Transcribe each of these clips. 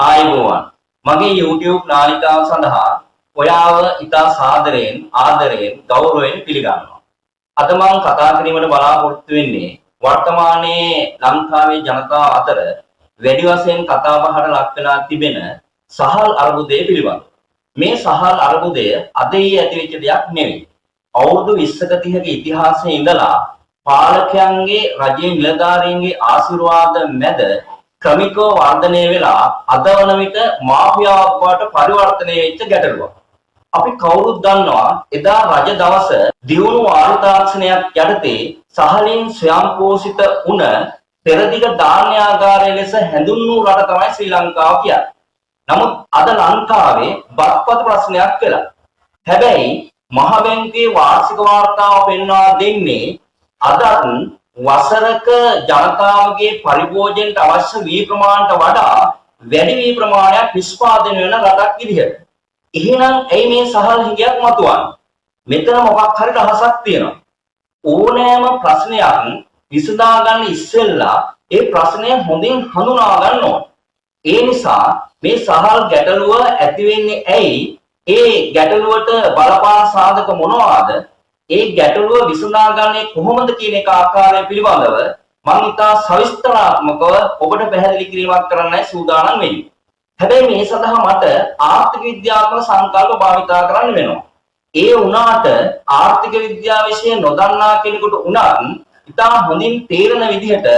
ආයුබෝවන් මගේ YouTube නාලිකාව සඳහා ඔයාව ඉතා සාදරයෙන් ආදරයෙන් ගෞරවයෙන් පිළිගන්නවා. අද මම කතා කිරීමට බලාපොරොත්තු වෙන්නේ වර්තමානයේ ලංකාවේ ජනතාව අතර වැඩි වශයෙන් කතා බහට ලක් වෙලා තිබෙන සහල් අර්බුදය පිළිබඳව. මේ සහල් අර්බුදය අද ඇතිවෙච්ච දෙයක් නෙවෙයි. අවුරුදු 20ක 30ක ඉතිහාසයේ ඉඳලා පාලකයන්ගේ රජයේ නිලධාරීන්ගේ ආශිර්වාද මැද ක්‍රමිකව වර්ධනය වෙලා අද වන විට මාෆියාවක් බවට පරිවර්තනය වෙච්ච ගැටලුවක්. අපි කවුරුත් දන්නවා එදා රජ දවස දියුණු ආර්ථාක්ෂණයක් යටතේ සහලින් ස්වයංපෝෂිත වුණ පෙරදිග ධාන්‍යාගාරය ලෙස හැඳුන්වූ රට තමයි ශ්‍රී ලංකාව කියන්නේ. නමුත් අද ලංකාවේ බත්පත් ප්‍රශ්නයක් වෙලා. හැබැයි මහ බැංකුවේ වාර්ෂික වාර්තාව පෙන්වා දෙන්නේ අදත් වසරක ජනතාවගේ පරිභෝජනයට අවශ්‍ය වී ප්‍රමාණයට වඩා වැඩි වී ප්‍රමාණයක් නිෂ්පාදනය වෙන රටක් විදිහට. එහෙනම් ඇයි මේ සහල් හිඟයක් මතුවන්නේ? මෙතන මොකක් හරි රහසක් තියෙනවා. ඕනෑම ප්‍රශ්නයක් විසඳා ගන්න ඉස්සෙල්ලා ඒ ප්‍රශ්නය හොඳින් හඳුනා ගන්න ඕන. ඒ නිසා මේ සහල් ගැටලුව ඇති වෙන්නේ ඇයි? ඒ ගැටලුවට බලපාන සාධක මොනවාද? ඒ ගැටලුව විසඳාගන්නේ කොහොමද කියන එක ආකාරය පිළිබඳව මම ඉතා සවිස්තරාත්මකව ඔබට පැහැදිලි කිරීමක් කරන්නයි සූදානම් වෙන්නේ. හැබැයි මේ සඳහා මට ආර්ථික විද්‍යාත්මක සංකල්ප භාවිතා කරන්න වෙනවා. ඒ වුණාට ආර්ථික විද්‍යාව විෂය නොදන්නා කෙනෙකුට උනත් ඉතා හොඳින් තේරෙන විදිහට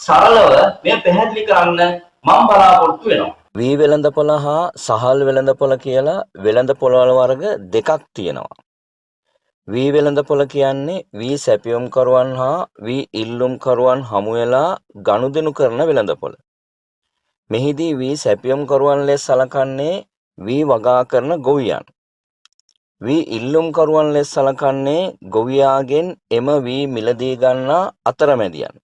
සරලව මේ පැහැදිලි කරන්න මම බලාපොරොත්තු වෙනවා. වී වෙළඳපොළ හා සහල් වෙළඳපොළ කියලා වෙළඳපොළවල වර්ග දෙකක් තියෙනවා. වී වෙළඳපොළ කියන්නේ වී සැපියුම්කරුවන් හා වී ඉල්ලුම්කරුවන් හමු වෙලා ගනුදෙනු කරන වෙළඳපොළ. මෙහිදී වී සැපියුම්කරුවන් ලෙස සලකන්නේ වී වගා කරන ගොවියන්. වී ඉල්ලුම්කරුවන් ලෙස සලකන්නේ ගොවියාගෙන් එම වී මිලදී ගන්නා අතරමැදියන්.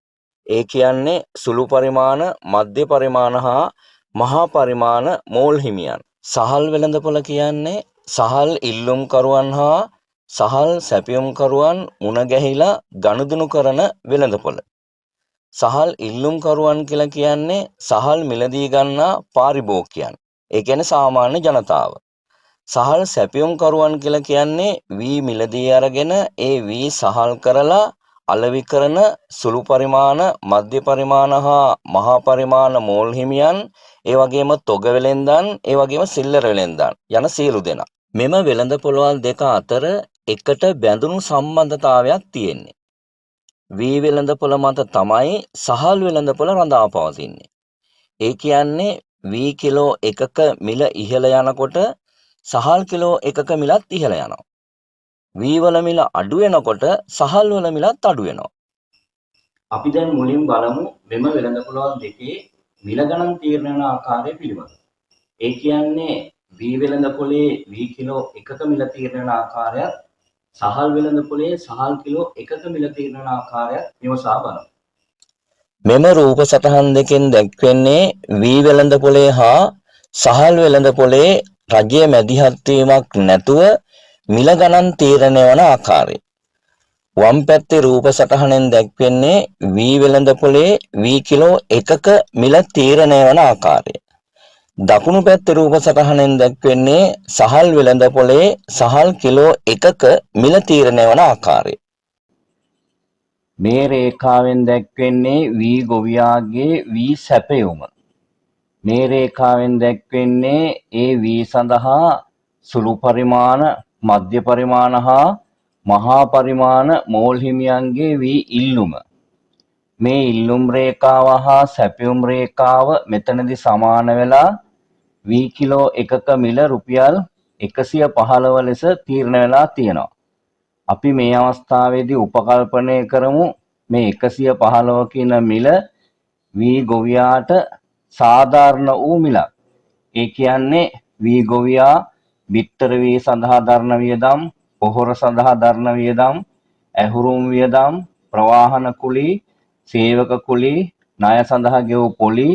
ඒ කියන්නේ සුළු පරිමාණ, මධ්‍ය පරිමාණ හා මහා පරිමාණ මෝල් හිමියන්. සහල් වෙළඳපොළ කියන්නේ සහල් ඉල්ලුම්කරුවන් හා සහල් සැපියුම්කරුවන් මුණ ගැහිලා ගනුදෙනු කරන වෙළඳපොළ. සහල් ඉල්ලුම්කරුවන් කියලා කියන්නේ සහල් මිලදී ගන්නා පාරිභෝගිකයන්. ඒ කියන්නේ සාමාන්‍ය ජනතාව. සහල් සැපියුම්කරුවන් කියලා කියන්නේ වී මිලදී අරගෙන ඒ වී සහල් කරලා අලෙවි කරන සුළු පරිමාණ, මධ්‍ය පරිමාණ හා මහා පරිමාණ මෝල් හිමියන්, ඒ වගේම තොග වෙළෙන්දන්, ඒ වගේම සිල්ලර වෙළෙන්දන් යන සියලු දෙනා. මෙම වෙළඳපොළවල් දෙක අතර එකට බැඳුණු සම්බන්ධතාවයක් තියෙන්නේ. වී වෙළඳපොළ මත තමයි සහල් වෙළඳපොළ රඳා පවතින්නේ. ඒ කියන්නේ වී කිලෝ එකක මිල ඉහළ යනකොට සහල් කිලෝ එකක මිලත් ඉහළ යනවා. වී වල මිල අඩු වෙනකොට සහල් වල මිලත් අඩු වෙනවා. අපි දැන් මුලින් බලමු මෙම වෙළඳපොළවල් දෙකේ මිල ගණන් තීරණය වන ආකාරය පිළිබඳව. ඒ කියන්නේ වී වෙළඳපොලේ වී කිලෝ එකක මිල තීරණය වන ආකාරයත් සහල් වෙළඳපොලේ සහල් කිලෝ එකක මිල තීරණය වන ආකාරයත් විමසා බලමු. මෙම රූප සටහන් දෙකෙන් දැක්වෙන්නේ වී වෙළඳපොලේ හා සහල් වෙළඳපොලේ රජයේ මැදිහත් වීමක් නැතුව මිල ගණන් තීරණය වන ආකාරය. වම් පැත්තේ රූප සටහනෙන් දැක්වෙන්නේ වී වෙළඳපොලේ වී කිලෝ එකක මිල තීරණය වන ආකාරය. දකුණු පැත්තේ රූප සටහනෙන් දැක්වෙන්නේ සහල් වෙළඳපොලේ සහල් කිලෝ එකක මිල තීරණය වන ආකාරය. මේ රේඛාවෙන් දැක්වෙන්නේ වී ගොවියාගේ වී සැපයුම. මේ රේඛාවෙන් දැක්වෙන්නේ ඒ වී සඳහා සුළු පරිමාණ, මධ්‍ය පරිමාණ හා මහා පරිමාණ මෝල් හිමියන්ගේ වී ඉල්ලුම. මේ ඉල්ලුම් රේඛාව හා සැපයුම් රේඛාව මෙතනදී සමාන වෙලා වී කිලෝ එකක මිල රුපියල් 115 ලෙස තීරණය වෙලා තියෙනවා. අපි මේ අවස්ථාවේදී උපකල්පනය කරමු මේ 115 කියන මිල වී ගොවියාට සාධාරණ වූ මිලක්. ඒ කියන්නේ වී ගොවියා බිත්තර වී සඳහා දරන වියදම්, පොහොර සඳහා දරන වියදම්, ඇහුරුම් වියදම්, ප්‍රවාහන කුලී, සේවක කුලී, ණය සඳහා ගෙවූ පොලි,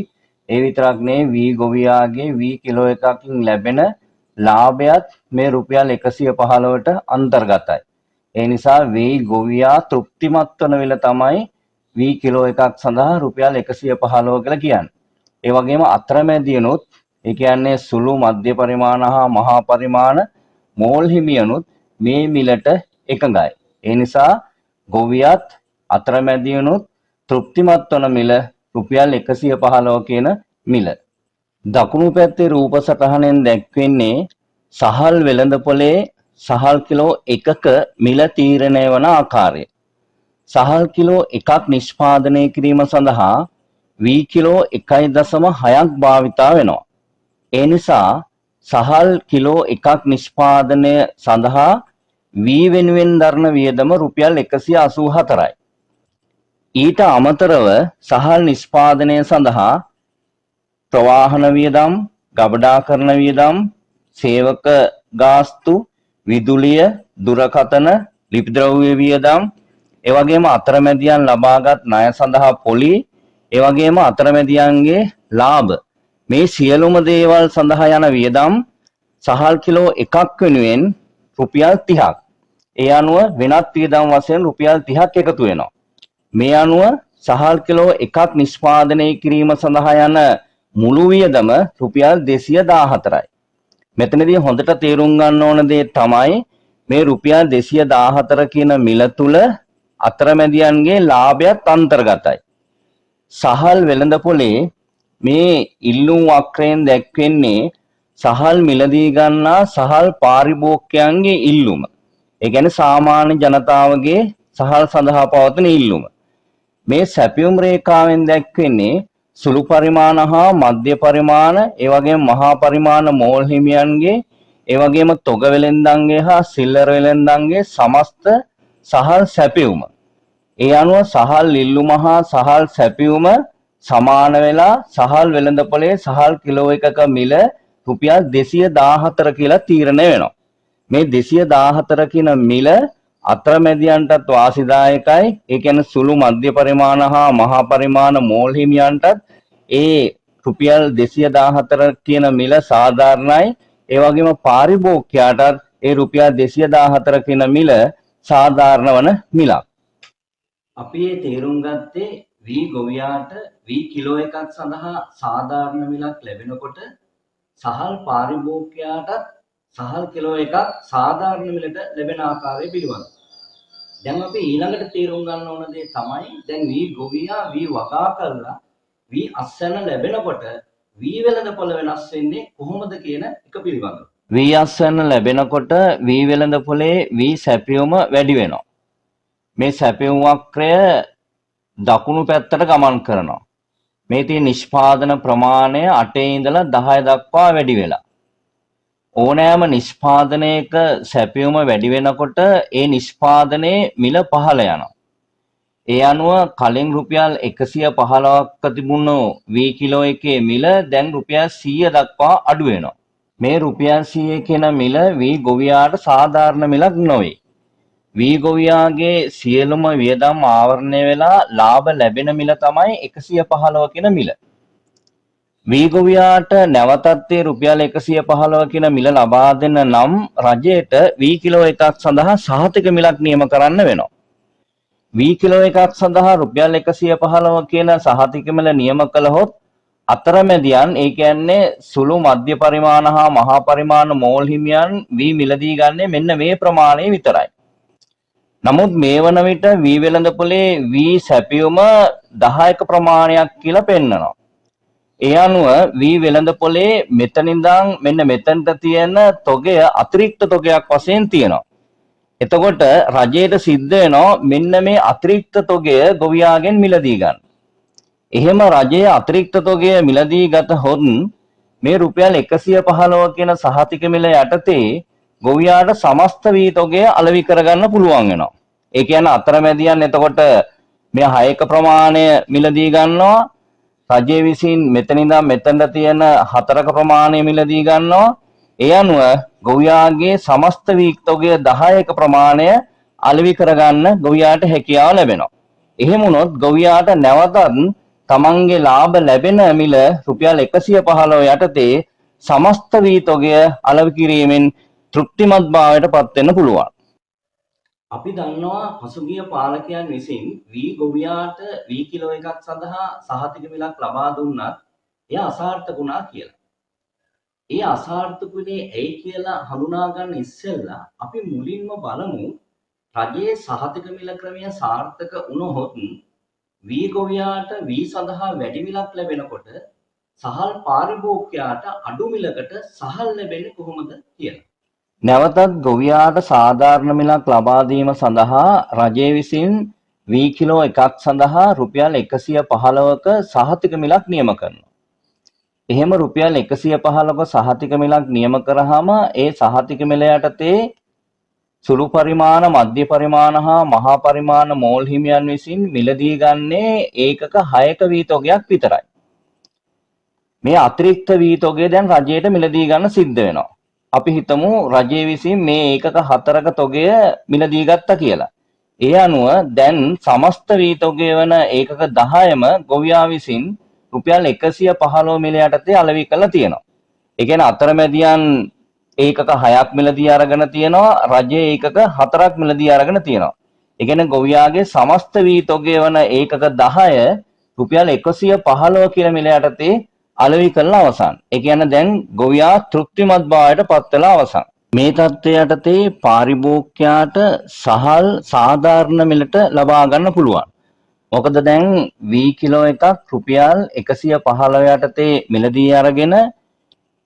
ඒ විතරක් නෙවෙයි වී ගොවියාගේ වී කිලෝ එකකින් ලැබෙන ලාභයත් මේ රුපියල් 115ට අන්තර්ගතයි. ඒ නිසා වී ගොවියා තෘප්තිමත් වන විල තමයි වී කිලෝ එකක් සඳහා රුපියල් 115 කියලා කියන්නේ. ඒ වගේම අතරමැදියනොත් ඒ කියන්නේ සුළු මධ්‍ය පරිමාණ හා මහා පරිමාණ මෝල් හිමියනුත් මේ මිලට එකඟයි. ඒ නිසා ගොවියත් අතරමැදියනුත් තෘප්තිමත් වන මිල රුපියල් 115 කියන මිල. දකුණු පැත්තේ රූප සටහනෙන් දැක්වෙන්නේ සහල් වෙළඳපොලේ සහල් කිලෝ 1ක මිල තීරණය වන ආකාරය. සහල් කිලෝ 1ක් නිෂ්පාදනය කිරීම සඳහා වී කිලෝ 1.6ක් භාවිතා වෙනවා. ඒ නිසා සහල් කිලෝ 1ක් නිෂ්පාදනය සඳහා වී වෙනුවෙන් දරන වියදම රුපියල් 184යි. ඊට අමතරව සහල් නිෂ්පාදනය සඳහා ප්‍රවාහන වියදම්, ගබඩාකරණ වියදම්, සේවක ගාස්තු, විදුලිය, දුරකථන, ලිපි ද්‍රව්‍ය වියදම්, ඒ වගේම අතරමැදියන් ලබාගත් ණය සඳහා පොලි, ඒ වගේම අතරමැදියන්ගේ ලාභ මේ සියලුම දේවල් සඳහා යන වියදම් සහල් කිලෝ 1ක් වෙනුවෙන් රුපියල් 30ක්. ඒ අනුව වෙනත් වියදම් වශයෙන් රුපියල් 30ක් එකතු වෙනවා. මේ අනුව සහල් කිලෝ 1ක් නිෂ්පාදනය කිරීම සඳහා යන මුළු වියදම රුපියල් 214යි. මෙතනදී හොඳට තේරුම් ගන්න ඕන දේ තමයි මේ රුපියල් 214 කියන මිල තුල අතරමැදියන්ගේ ලාභයත් අන්තර්ගතයි. සහල් වෙළඳපොලේ මේ ඉල්ලුම් වක්‍රයෙන් දැක්වෙන්නේ සහල් මිලදී ගන්නා සහල් පාරිභෝගිකයන්ගේ ඉල්ලුම. ඒ කියන්නේ සාමාන්‍ය ජනතාවගේ සහල් සඳහා පවතින ඉල්ලුම. මේ සැපියුම් රේඛාවෙන් දැක්වෙන්නේ සුළු පරිමාණ හා මධ්‍ය පරිමාණ, ඒ වගේම මහා පරිමාණ මෝල් හිමියන්ගේ, ඒ වගේම තොග වෙළෙන්දන්ගේ හා සිල්ලර වෙළෙන්දන්ගේ සමස්ත සහල් සැපියුම. ඒ අනුව සහල් ඉල්ලුම හා සහල් සැපියුම සමාන වෙලා සහල් වෙළඳපොලේ සහල් කිලෝ 1ක මිල රුපියල් 214 කියලා තීරණය වෙනවා. මේ 214 කියන මිල අතරමැදියන්ටත් වාසිදායකයි. ඒ කියන්නේ සුළු මධ්‍ය පරිමාණ හා මහා පරිමාණ මෝල් හිමියන්ටත් ඒ රුපියල් 214 කියන මිල සාධාරණයි. ඒ වගේම පාරිභෝගිකයාටත් ඒ රුපියල් 214 කියන මිල සාධාරණ වන මිලක්. අපි මේ තේරුම් ගත්තේ වී ගොවියාට වී කිලෝ 1ක් සඳහා සාධාරණ මිලක් ලැබෙනකොට සහල් පාරිභෝගිකයාටත් සහල් කිලෝ 1ක් සාධාරණ මිලට ලැබෙන ආකාරය පිළිබඳව. දැන් අපි ඊළඟට තේරුම් ගන්න ඕන දේ තමයි දැන් වී ගොවියා වී වගා කරලා වී අස්වැන්න ලැබෙනකොට වී වෙළඳපොළ වෙනස් වෙන්නේ කොහොමද කියන එක පිළිබඳව. වී අස්වැන්න ලැබෙනකොට වී වෙළඳපොලේ වී සැපියුම වැඩි වෙනවා. මේ සැපියුම් වක්‍රය දකුණු පැත්තට ගමන් කරනවා. මේ තියෙන නිෂ්පාදන ප්‍රමාණය 8 ඉඳලා 10 දක්වා වැඩි වෙලා. ඕනෑම නිෂ්පාදනයක සැපියුම වැඩි වෙනකොට ඒ නිෂ්පාදනයේ මිල පහළ යනවා. ඒ අනුව කලින් රුපියල් 115ක තිබුණු වී කිලෝ එකේ මිල දැන් රුපියල් 100 දක්වා අඩු වෙනවා. මේ රුපියල් 100 කියන මිල වී ගොවියාට සාධාරණ මිලක් නොවේ. වී ගොවියාගේ සියලුම වියදම් ආවරණය වෙලා ලාභ ලැබෙන මිල තමයි 115 කියන මිල. වී ගොවියාට නැවතත් රුපියල් 115 කියන මිල ලබා දෙන්න නම් රජයට වී කිලෝ 1ක් සඳහා සහතික මිලක් නියම කරන්න වෙනවා. වී කිලෝ 1ක් සඳහා රුපියල් 115 කියන සහතික මිල නියම කළහොත් අතරමැදියන් ඒ කියන්නේ සුළු මධ්‍ය පරිමාණ හා මහා පරිමාණ මෝල් හිමියන් වී මිලදී ගන්නේ මෙන්න මේ ප්‍රමාණය විතරයි. නමුත් මේ වන විට වී වෙළඳපොලේ වී සැපියුම 10ක ප්‍රමාණයක් කියලා පෙන්නනවා. ඒ අනුව වී වෙළඳපොලේ මෙතනින්දන් මෙන්න මෙතනට තියෙන තොගය අතිරික්ත තොගයක් වශයෙන් තියෙනවා. එතකොට රජයට සිද්ධ වෙනවා මෙන්න මේ අතිරික්ත තොගය ගොවියාගෙන් මිලදී ගන්න. එහෙම රජයේ අතිරික්ත තොගය මිලදී ගතහොත් මේ රුපියල් 115 කියන සහතික මිල යටතේ ගොවියාට සමස්ත වී තොගය අලෙවි කරගන්න පුළුවන් වෙනවා. ඒ කියන්නේ අතරමැදියන් එතකොට මේ 6ක ප්‍රමාණය මිලදී ගන්නවා. රජයේ විසින් මෙතනින්දා මෙතනට තියෙන 4ක ප්‍රමාණය මිලදී ගන්නවා. ඒ අනුව ගොවියාගේ සමස්ත වී තොගය 10ක ප්‍රමාණය අලෙවි කරගන්න ගොවියාට හැකියාව ලැබෙනවා. එහෙම වුණොත් ගොවියාට නැවතත් තමන්ගේ ලාභ ලැබෙන මිල රුපියල් 115 යටතේ සමස්ත වී තොගය අලෙවි කිරීමෙන් තෘප්තිමත් භාවයට පත් වෙන්න පුළුවන්. අපි දන්නවා පසුගිය පාලකයන් විසින් වී ගොවියාට වී කිලෝ 1ක් සඳහා සහතික මිලක් ලබා දුන්නත් එය අසාර්ථක වුණා කියලා. ඒ අසාර්ථකුනේ ඇයි කියලා හඳුනා ගන්න ඉස්සෙල්ලා අපි මුලින්ම බලමු රජයේ සහතික මිල ක්‍රමය සාර්ථක වුණොත් වී ගොවියාට වී සඳහා වැඩි මිලක් ලැබෙනකොට සහල් පාරිභෝගිකයාට අඩු මිලකට සහල් ලැබෙන්නේ කොහොමද කියලා. නැවතත් ගොවියාට සාධාරණ මිලක් ලබා දීම සඳහා රජය විසින් වී කිලෝ එකක් සඳහා රුපියල් 115ක සහතික මිලක් නියම කරනවා. එහෙම රුපියල් 115ක සහතික මිලක් නියම කරාම ඒ සහතික මිල යටතේ සුළු පරිමාණ, මධ්‍ය පරිමාණ හා මහා පරිමාණ මෝල් හිමියන් විසින් මිලදී ගන්නේ ඒකක 6ක වී තොගයක් විතරයි. මේ අතිරික්ත වී තොගය දැන් රජයට මිලදී ගන්න සිද්ධ වෙනවා. අපි හිතමු රජය විසින් මේ ඒකක 4ක තොගය මිලදී ගත්තා කියලා. ඒ අනුව දැන් සමස්ත වී තොගය වන ඒකක 10ම ගොවියා විසින් රුපියල් 115 මිල යටතේ අලෙවි කරලා තියෙනවා. ඒ කියන්නේ අතරමැදියන් ඒකක 6ක් මිලදී අරගෙන තියෙනවා, රජයේ ඒකක 4ක් මිලදී අරගෙන තියෙනවා. ඒ කියන්නේ ගොවියාගේ සමස්ත වී තොගය වන ඒකක 10 රුපියල් 115 කියන මිල යටතේ අලෙවි කරලා අවසන්. ඒ කියන්නේ දැන් ගොවියා තෘප්තිමත් භාවයට පත් වෙලා අවසන්. මේ තත්ත්වය යටතේ පාරිභෝගිකයාට සහල් සාධාරණ මිලට ලබා ගන්න පුළුවන්. මොකද දැන් වී කිලෝ එකක් රුපියල් 115 යටතේ මිලදී අරගෙන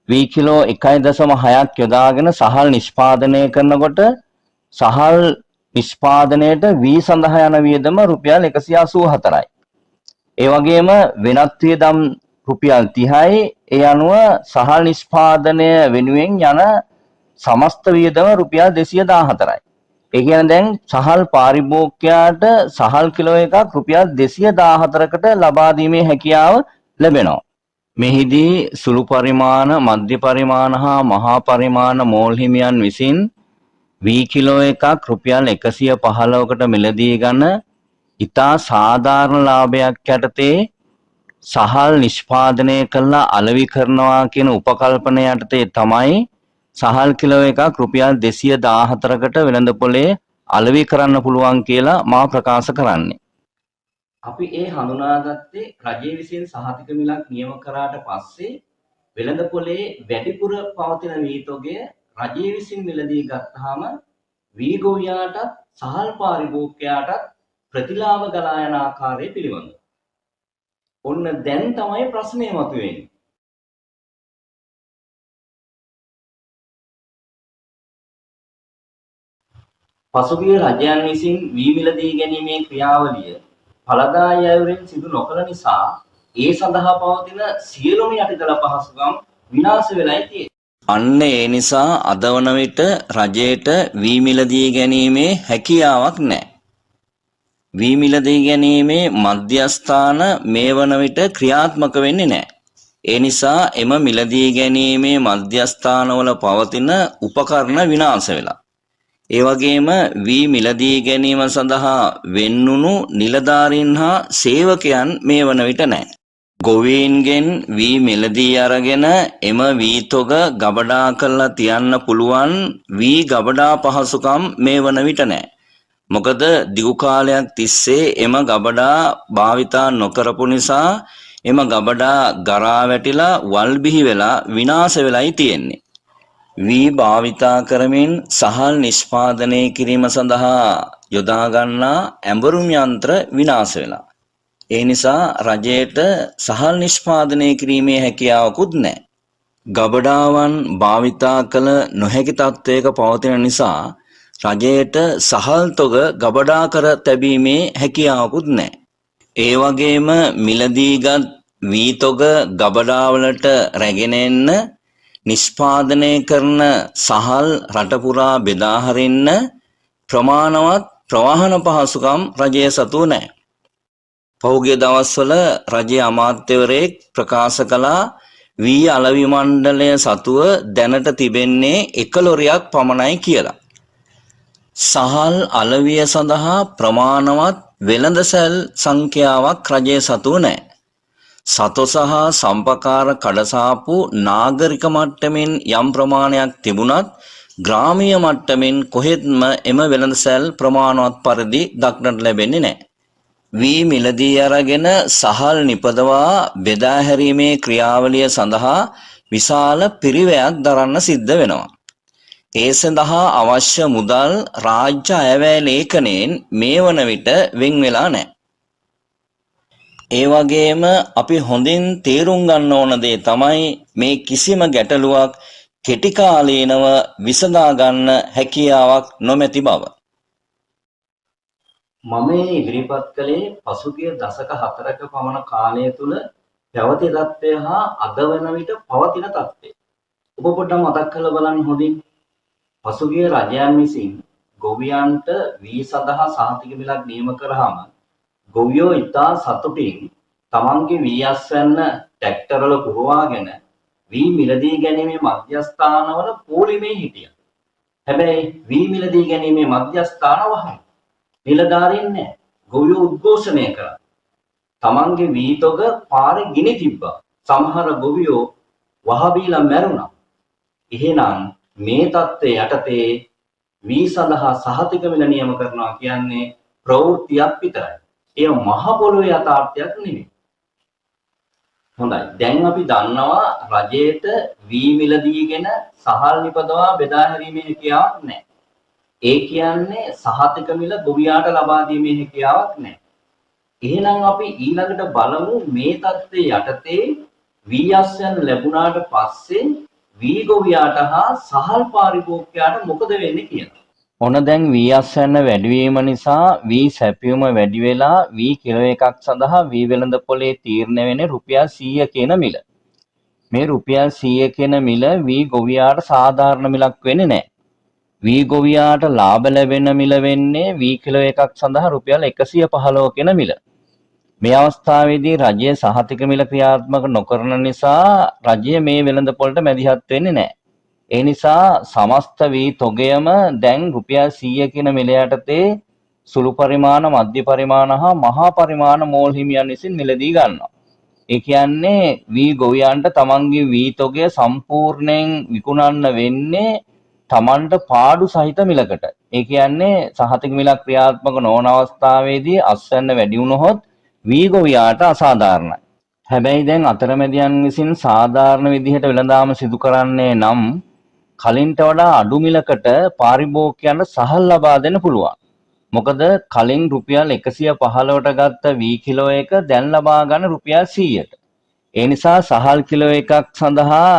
වී කිලෝ 1.6ක් යොදාගෙන සහල් නිෂ්පාදනය කරනකොට සහල් නිෂ්පාදනයේට වී සඳහා යන වියදම රුපියල් 184යි. ඒ වගේම වෙනත් වියදම් රුපියල් 30යි. ඒ අනුව සහල් නිෂ්පාදනය වෙනුවෙන් යන සමස්ත වියදම රුපියල් 214යි. ඒ කියන්නේ දැන් සහල් පාරිභෝගිකයාට සහල් කිලෝ එකක් රුපියල් 214කට ලබා දීමේ හැකියාව ලැබෙනවා. මෙහිදී සුළු පරිමාණ, මධ්‍ය පරිමාණ හා මහා පරිමාණ මෝල් හිමියන් විසින් වී කිලෝ එකක් රුපියල් 115කට මිලදී ගන්න ඉතා සාධාරණ ලාභයක් යටතේ සහල් නිෂ්පාදනය කළා අලෙවි කරනවා කියන උපකල්පනය යටතේ තමයි සහල් කිලෝ එකක් රුපියල් 214කට වෙළඳපොලේ අලෙවි කරන්න පුළුවන් කියලා මා ප්‍රකාශ කරන්නේ. අපි ඒ හඳුනාගත්තේ රජය විසින් සහතික මිලක් නියම කරාට පස්සේ වෙළඳපොලේ වැඩිපුර පවතින වී තොගය රජය විසින් මිලදී ගත්තාම වී ගොවියාටත් සහල් පාරිභෝගිකයාටත් ප්‍රතිලාභ ගලා යන ආකාරය පිළිබඳව. ඔන්න දැන් තමයි ප්‍රශ්නේ මතුවෙන්නේ. පසුගිය රජයන් විසින් වී මිලදී ගැනීමේ ක්‍රියාවලිය ඵලදායී අයුරින් සිදු නොකළ නිසා ඒ සඳහා පවතින සියලුම යටිතල පහසුකම් විනාශ වෙලයි තියෙන්නේ. අන්න ඒ නිසා අද වන විට රජයට වී මිලදී ගැනීමේ හැකියාවක් නැහැ. වී මිලදී ගැනීමේ මධ්‍යස්ථාන මේ වන විට ක්‍රියාත්මක වෙන්නේ නැහැ. ඒ නිසා එම මිලදී ගැනීමේ මධ්‍යස්ථානවල පවතින උපකරණ විනාශ වෙලා. ඒ වගේම වී මිලදී ගැනීම සඳහා වෙන්නුණු නිලධාරීන් හා සේවකයන් මේ වන විට නැහැ. ගොවීන්ගෙන් වී මිලදී අරගෙන එම වී තොග ගබඩා කරලා තියන්න පුළුවන් වී ගබඩා පහසුකම් මේ වන විට නැහැ. මොකද දිගු කාලයක් තිස්සේ එම ගබඩා භාවිතා නොකරපු නිසා එම ගබඩා ගරා වැටිලා වල් බිහි වෙලා විනාශ වෙලයි තියෙන්නේ. වී භාවිතා කරමින් සහල් නිෂ්පාදනය කිරීම සඳහා යොදා ගන්නා ඇඹරුම් යන්ත්‍ර විනාශ වෙලා. ඒ නිසා රජයට සහල් නිෂ්පාදනය කිරීමේ හැකියාවකුත් නැහැ. ගබඩාවන් භාවිතා කළ නොහැකි තත්ත්වයක පවතින නිසා රජයට සහල් තොග ගබඩා කර තැබීමේ හැකියාවකුත් නැහැ. ඒ වගේම මිලදීගත් වී තොග ගබඩාවලට රැගෙන එන්න නිෂ්පාදනය කරන සහල් රට පුරා බෙදා හරින්න ප්‍රමාණවත් ප්‍රවාහන පහසුකම් රජය සතු නැහැ. පහුගිය දවස්වල රජයේ අමාත්‍යවරයෙක් ප්‍රකාශ කළා වී අලෙවි මණ්ඩලය සතුව දැනට තිබෙන්නේ 1 ලොරියක් පමණයි කියලා. සහල් අලෙවිය සඳහා ප්‍රමාණවත් වෙළඳසැල් සංඛ්‍යාවක් රජය සතු නැහැ. සතෝ සහ සම්පකාර කඩසාප්පු නාගරික මට්ටමින් යම් ප්‍රමාණයක් තිබුණත් ග්‍රාමීය මට්ටමින් කොහෙත්ම එම වෙළඳසැල් ප්‍රමාණවත් පරිදි දක්නට ලැබෙන්නේ නැහැ. වී මිලදී අරගෙන සහල් නිපදවා බෙදා හැරීමේ ක්‍රියාවලිය සඳහා විශාල පිරිවැයක් දරන්න සිද්ධ වෙනවා. ඒ සඳහා අවශ්‍ය මුදල් රාජ්‍ය අයවැය ලේඛනයෙන් මේ වන විට වෙන් වෙලා නැහැ. ඒ වගේම අපි හොඳින් තේරුම් ගන්න ඕන දේ තමයි මේ කිසිම ගැටලුවක් කෙටි කාලීනව විසඳා ගන්න හැකියාවක් නොමැති බව. මම මේ ඉදිරිපත් කළේ පසුගිය දශක 4ක පමණ කාලය තුල පැවති තත්ත්වය හා අද වන විට පවතින තත්ත්වය. ඔබ පොඩ්ඩක් මතක් කරලා බලන්න හොඳින්. පසුගිය රජයන් විසින් ගොවියන්ට වී සඳහා සහතික මිලක් නියම කරාම ගොවියෝ ඉතා සතුටින් තමන්ගේ වී අස්වැන්න ට්‍රැක්ටරවල පුරවාගෙන වී මිලදී ගැනීමේ මධ්‍යස්ථානවල පෝලිමේ හිටියා. හැබැයි වී මිලදී ගැනීමේ මධ්‍යස්ථාන වහයි. නිලධාරීන් නැහැ. ගොවියෝ උද්ඝෝෂණය කරා. තමන්ගේ වී තොග පාරේ ගිනි තිබ්බා. සමහර ගොවියෝ වහබීලා මැරුණා. එහෙනම් මේ தත්ත්වය යටතේ වී සඳහා සහතික මිල නියම කරනවා කියන්නේ ප්‍රවෘත්තියක් විතරයි. ඒ මහ පොළොවේ යථාර්ථයක් නෙවෙයි. හොඳයි. දැන් අපි දන්නවා රජයට වී මිල දීගෙන සහල් නිපදවා බෙදා හැරීමේ හැකියාවක් නැහැ. ඒ කියන්නේ සහතික මිල ගොවියාට ලබා දීමේ හැකියාවක් නැහැ. එහෙනම් අපි ඊළඟට බලමු මේ தත්ත්වයේ යටතේ වී අස්වැන්න ලැබුණාට පස්සේ වී ගොවියාට හා සහල් පාරිභෝගිකයාට මොකද වෙන්නේ කියලා. ඔන්න දැන් වී අස්වැන්න වැඩිවීම නිසා වී සැපියුම වැඩි වෙලා වී කිලෝ එකක් සඳහා වී වෙළඳපොලේ තීරණය වෙන්නේ රුපියල් 100 කියන මිල. මේ රුපියල් 100 කියන මිල වී ගොවියාට සාධාරණ මිලක් වෙන්නේ නැහැ. වී ගොවියාට ලාභ ලැබෙන මිල වෙන්නේ වී කිලෝ එකක් සඳහා රුපියල් 115 කියන මිල. මේ අවස්ථාවේදී රජය සහතික මිල ක්‍රියාත්මක නොකරන නිසා රජය මේ වෙළඳපොළට මැදිහත් වෙන්නේ නැහැ. ඒ නිසා සමස්ත වී තොගයම දැන් රුපියල් 100 කියන මිල යටතේ සුළු පරිමාණ, මධ්‍ය පරිමාණ හා මහා පරිමාණ මෝල් හිමියන් විසින් මිලදී ගන්නවා. ඒ කියන්නේ වී ගොවියන්ට තමන්ගේ වී තොගය සම්පූර්ණයෙන් විකුණන්න වෙන්නේ තමන්ට පාඩු සහිත මිලකට. ඒ කියන්නේ සහතික මිලක් ක්‍රියාත්මක නොවන අවස්ථාවේදී අස්වැන්න වැඩි වුණොත් වී ගොවියාට අසාධාරණයි. හැබැයි දැන් අතරමැදියන් විසින් සාධාරණ විදිහට වෙළඳාම සිදු කරන්නේ නම් කලින්ට වඩා අඩු මිලකට පාරිභෝගිකයන්ට සහල් ලබා දෙන්න පුළුවන්. මොකද කලින් රුපියල් 115ට ගත්ත වී කිලෝ එක දැන් ලබා ගන්න රුපියල් 100ට. ඒ නිසා සහල් කිලෝ එකක් සඳහා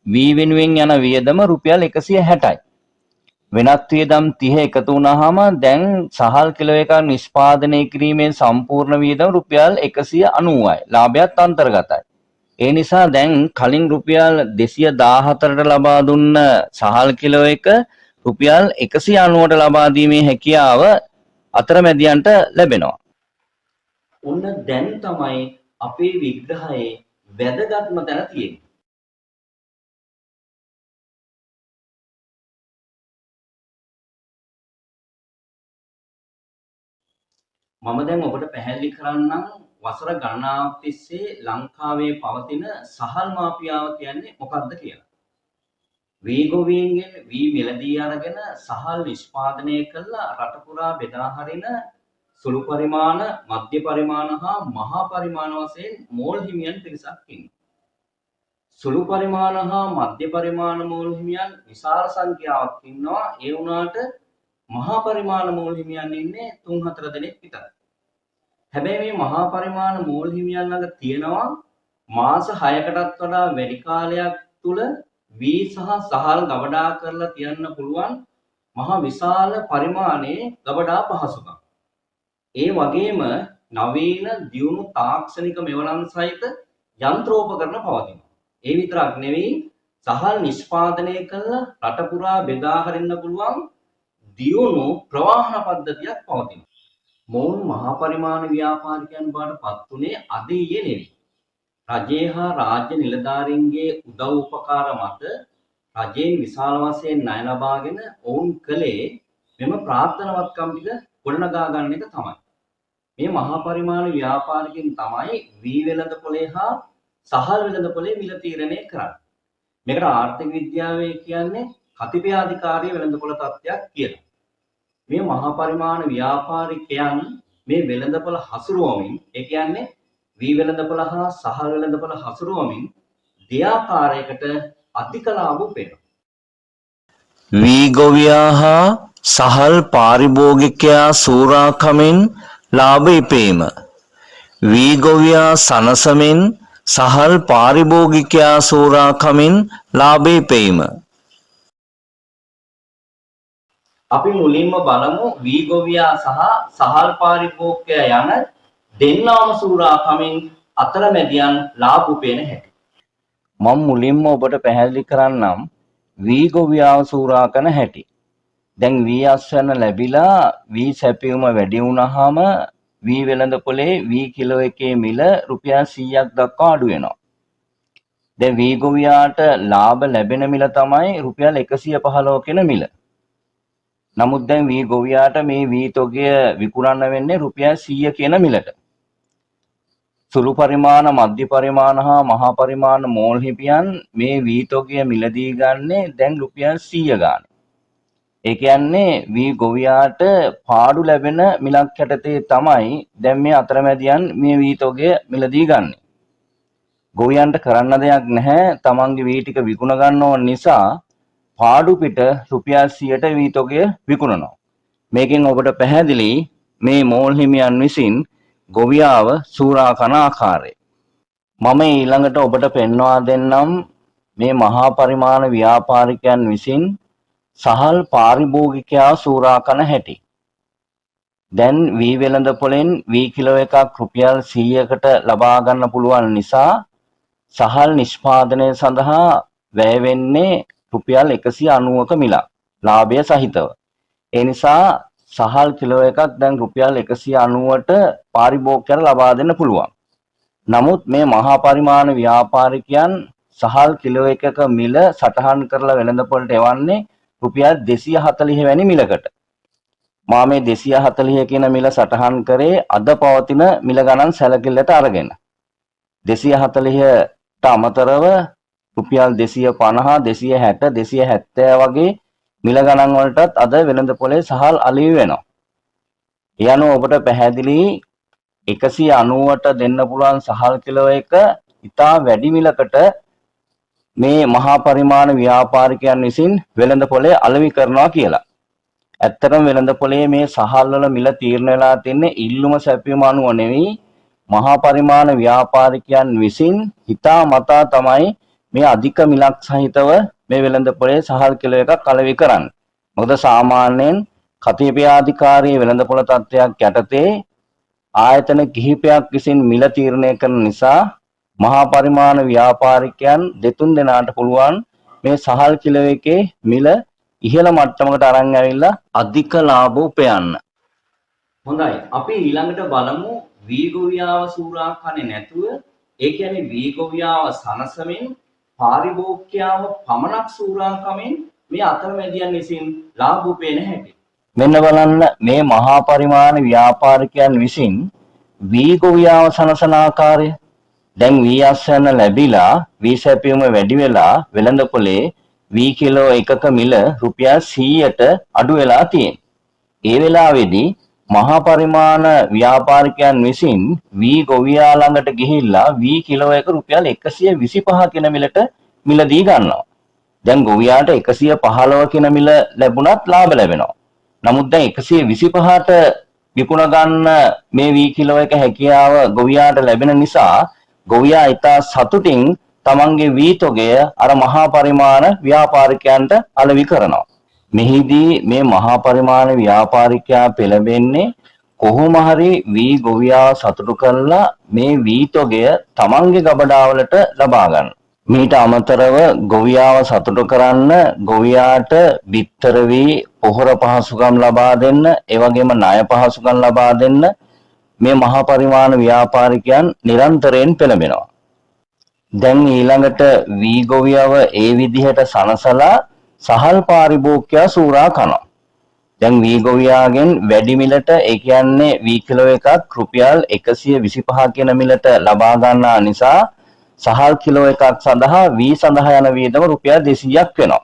වී වෙනුවෙන් යන වියදම රුපියල් 160යි. වෙනත් වියදම් 30 එකතු වුණාම දැන් සහල් කිලෝ එකක් නිෂ්පාදනය කිරීමේ සම්පූර්ණ වියදම රුපියල් 190යි. ලාභයත් අන්තර්ගතයි. ඒ නිසා දැන් කලින් රුපියල් 214ට ලබා දුන්න සහල් කිලෝ එක රුපියල් 190ට ලබා දීමේ හැකියාව අතරමැදියන්ට ලැබෙනවා. ඔන්න දැන් තමයි අපේ විග්‍රහයේ වැදගත්ම තැන තියෙන්නේ. මම දැන් ඔබට පැහැදිලි කරන්නම් වසර ගණනාවක් තිස්සේ ලංකාවේ පවතින සහල් මාෆියාව කියන්නේ මොකක්ද කියලා. වී ගොවීන්ගෙන් වී මිලදී අරගෙන සහල් නිෂ්පාදනය කළා රට පුරා බෙදා හරින සුළු පරිමාණ, මධ්‍ය පරිමාණ හා මහා පරිමාණ වශයෙන් මෝල් හිමියන් පිරිසක් ඉන්නවා. සුළු පරිමාණ හා මධ්‍ය පරිමාණ මෝල් හිමියන් විශාල සංඛ්‍යාවක් ඉන්නවා. ඒ වුණාට මහා පරිමාණ මෝල් හිමියන් ඉන්නේ 3-4 දෙනෙක් විතරයි. හැබැයි මේ මහා පරිමාණ මෝල් හිමියන් ළඟ තියෙනවා මාස 6කටත් වඩා වැඩි කාලයක් තුල වී සහ සහල් ගබඩා කරලා තියන්න පුළුවන් මහා විශාල පරිමාණයේ ගබඩා පහසුකම්. ඒ වගේම නවීන දියුණු තාක්ෂණික මෙවලම් සහිත යන්ත්‍රෝපකරණ පවතිනවා. ඒ විතරක් නෙවෙයි සහල් නිෂ්පාදනය කළ රට පුරා බෙදා හරින්න පුළුවන් දියුණු ප්‍රවාහන පද්ධතියක් පවතිනවා. මොවුන් මහා පරිමාණ ව්‍යාපාරිකයන් බවට පත් වුණේ අද ඊයේ නෙවෙයි. රජයේ හා රාජ්‍ය නිලධාරීන්ගේ උදව් උපකාර මත රජයෙන් විශාල වශයෙන් ණය ලබාගෙන ඔවුන් කළේ මෙම ප්‍රාර්ථනාවත්කම් ටික ගොඩනගා ගන්න එක තමයි. මේ මහා පරිමාණ ව්‍යාපාරිකයන් තමයි වී වෙළඳපොලේ හා සහල් වෙළඳපොලේ මිල තීරණය කරන්නේ. මේකට ආර්ථික විද්‍යාවේ කියන්නේ කතිපයාධිකාරී වෙළඳපොළ තත්ත්වයක් කියලා. මේ මහා පරිමාණ ව්‍යාපාරිකයන් මේ වෙළඳපොළ හසුරුවමින් ඒ කියන්නේ වී වෙළඳපොළ හා සහල් වෙළඳපොළ හසුරුවමින් දෙආකාරයකට අධික ලාභ උපයනවා. වී ගොවියා හා සහල් පාරිභෝගිකයා සූරාකමින් ලාභ ඉපීම. වී ගොවියා සනසමින් සහල් පාරිභෝගිකයා සූරාකමින් ලාභ ඉපීම. අපි මුලින්ම බලමු වී ගොවියා සහ සහල් පාරිභෝගිකයා යන දෙන්නාම සූරාකමින් අතරමැදියන් ලාභ උපයන හැටි. මම මුලින්ම ඔබට පැහැදිලි කරන්නම් වී ගොවියාව සූරා කරන හැටි. දැන් වී අස්වැන්න ලැබිලා වී සැපියුම වැඩි වුණාම වී වෙළඳපොලේ වී කිලෝ එකේ මිල රුපියල් 100ක් දක්වා අඩු වෙනවා. දැන් වී ගොවියාට ලාභ ලැබෙන මිල තමයි රුපියල් 115 කියන මිල. නමුත් දැන් වී ගොවියාට මේ වී තොගය විකුණන්න වෙන්නේ රුපියල් 100 කියන මිලට. සුළු පරිමාණ, මධ්‍ය පරිමාණ හා මහා පරිමාණ මෝල් හිමියන් මේ වී තොගය මිලදී ගන්නේ දැන් රුපියල් 100 ගානේ. ඒ කියන්නේ වී ගොවියාට පාඩු ලැබෙන මිලක් යටතේ තමයි දැන් මේ අතරමැදියන් මේ වී තොගය මිලදී ගන්නෙ. ගොවියන්ට කරන්න දෙයක් නැහැ. තමන්ගේ වී ටික විකුණ ගන්න ඕන නිසා පාඩු පිට රුපියල් 100ට වී තොගය විකුණනවා. මේකෙන් ඔබට පැහැදිලි මේ මෝල් හිමියන් විසින් ගොවියාව සූරා කරන ආකාරය. මම ඊළඟට ඔබට පෙන්වා දෙන්නම් මේ මහා පරිමාණ ව්‍යාපාරිකයන් විසින් සහල් පාරිභෝගිකයා සූරා කරන හැටි. දැන් වී වෙළඳපොලෙන් වී කිලෝ එකක් රුපියල් 100කට ලබා ගන්න පුළුවන් නිසා සහල් නිෂ්පාදනය සඳහා වැය වෙන්නේ රුපියල් 190ක මිලක් ලාභය සහිතව. ඒ නිසා සහල් කිලෝ එකක් දැන් රුපියල් 190ට පාරිභෝගිකයන්ට ලබා දෙන්න පුළුවන්. නමුත් මේ මහා පරිමාණ ව්‍යාපාරිකයන් සහල් කිලෝ එකක මිල සටහන් කරලා වෙළඳපොළට එවන්නේ රුපියල් 240 වැනි මිලකට. මා මේ 240 කියන මිල සටහන් කරේ අද පවතින මිල ගණන් සැලකිල්ලට අරගෙන. 240ට අමතරව රුපියල් 250, 260, 270 වගේ මිල ගණන් වලටත් අද වෙළඳපොලේ සහල් අලෙවි වෙනවා. ඒ අනුව ඔබට පැහැදිලි 190ට දෙන්න පුළුවන් සහල් කිලෝ එක ඉතා වැඩි මිලකට මේ මහා පරිමාණ ව්‍යාපාරිකයන් විසින් වෙළඳපොලේ අලෙවි කරනවා කියලා. ඇත්තටම වෙළඳපොලේ මේ සහල් වල මිල තීරණය වෙලා තින්නේ ඉල්ලුම සැපයීම අනුව නෙවෙයි, මහා පරිමාණ ව්‍යාපාරිකයන් විසින් හිතා මතා තමයි මේ අධික මිලක් සහිතව මේ වෙළඳපොලේ සහල් කිලෝ එකක් අලෙවි කරන්නේ. මොකද සාමාන්‍යයෙන් කතිපයාධිකාරී වෙළඳපොළ තත්ත්වයක් යටතේ ආයතන කිහිපයක් විසින් මිල තීරණය කරන නිසා මහා පරිමාණ ව්‍යාපාරිකයන් දෙතුන් දෙනාට පුළුවන් මේ සහල් කිලෝ එකේ මිල ඉහළ මට්ටමකට අරන් ඇවිල්ලා අධික ලාභ උපයන්න. හොඳයි. අපි ඊළඟට බලමු වී ගොවියාව සූරා කන්නේ නැතුව, ඒ කියන්නේ වී ගොවියාව සනසමින් පාරිභෝගිකයාව පමණක් සූරා කමින් මේ අතරමැදියන් විසින් ලාභ උපයන හැටි. මෙන්න බලන්න මේ මහා පරිමාණ ව්‍යාපාරිකයන් විසින් වී ගොවියාව සනසන ආකාරය. දැන් වී අස්වැන්න ලැබිලා වී සැපයීම වැඩි වෙලා වෙළඳපොලේ වී කිලෝ එකක මිල රුපියල් 100ට අඩු වෙලා තියෙනවා. ඒ වෙලාවේදී මහා පරිමාණ ව්‍යාපාරිකයන් විසින් වී ගොවියා ළඟට ගිහිල්ලා වී කිලෝ එක රුපියල් 125 කියන මිලට මිලදී ගන්නවා. දැන් ගොවියාට 115 කියන මිල ලැබුණත් ලාභ ලැබෙනවා. නමුත් දැන් 125ට විකුණ ගන්න මේ වී කිලෝ එක හැකියාව ගොවියාට ලැබෙන නිසා ගොවියා ඉතා සතුටින් තමන්ගේ වී තොගය අර මහා පරිමාණ ව්‍යාපාරිකයන්ට අලෙවි කරනවා. මෙහිදී මේ මහා පරිමාණ ව්‍යාපාරිකයා පෙළඹෙන්නේ කොහොම හරි වී ගොවියාව සතුටු කරලා මේ වී තොගය තමන්ගේ ගබඩාවලට ලබා ගන්න. මීට අමතරව ගොවියාව සතුටු කරන්න ගොවියාට බිත්තර වී පොහොර පහසුකම් ලබා දෙන්න, ඒ වගේම ණය පහසුකම් ලබා දෙන්න මේ මහා පරිමාණ ව්‍යාපාරිකයන් නිරන්තරයෙන් පෙළඹෙනවා. දැන් ඊළඟට වී ගොවියව ඒ විදිහට සනසලා සහල් පාරිභෝගිකයා සූරා කරනවා. දැන් වී ගොවියාගෙන් වැඩි මිලට, ඒ කියන්නේ වී කිලෝ එකක් රුපියල් 125 කියන මිලට ලබා ගන්නා නිසා සහල් කිලෝ එකක් සඳහා වී සඳහා යන වියදම රුපියල් 200ක් වෙනවා.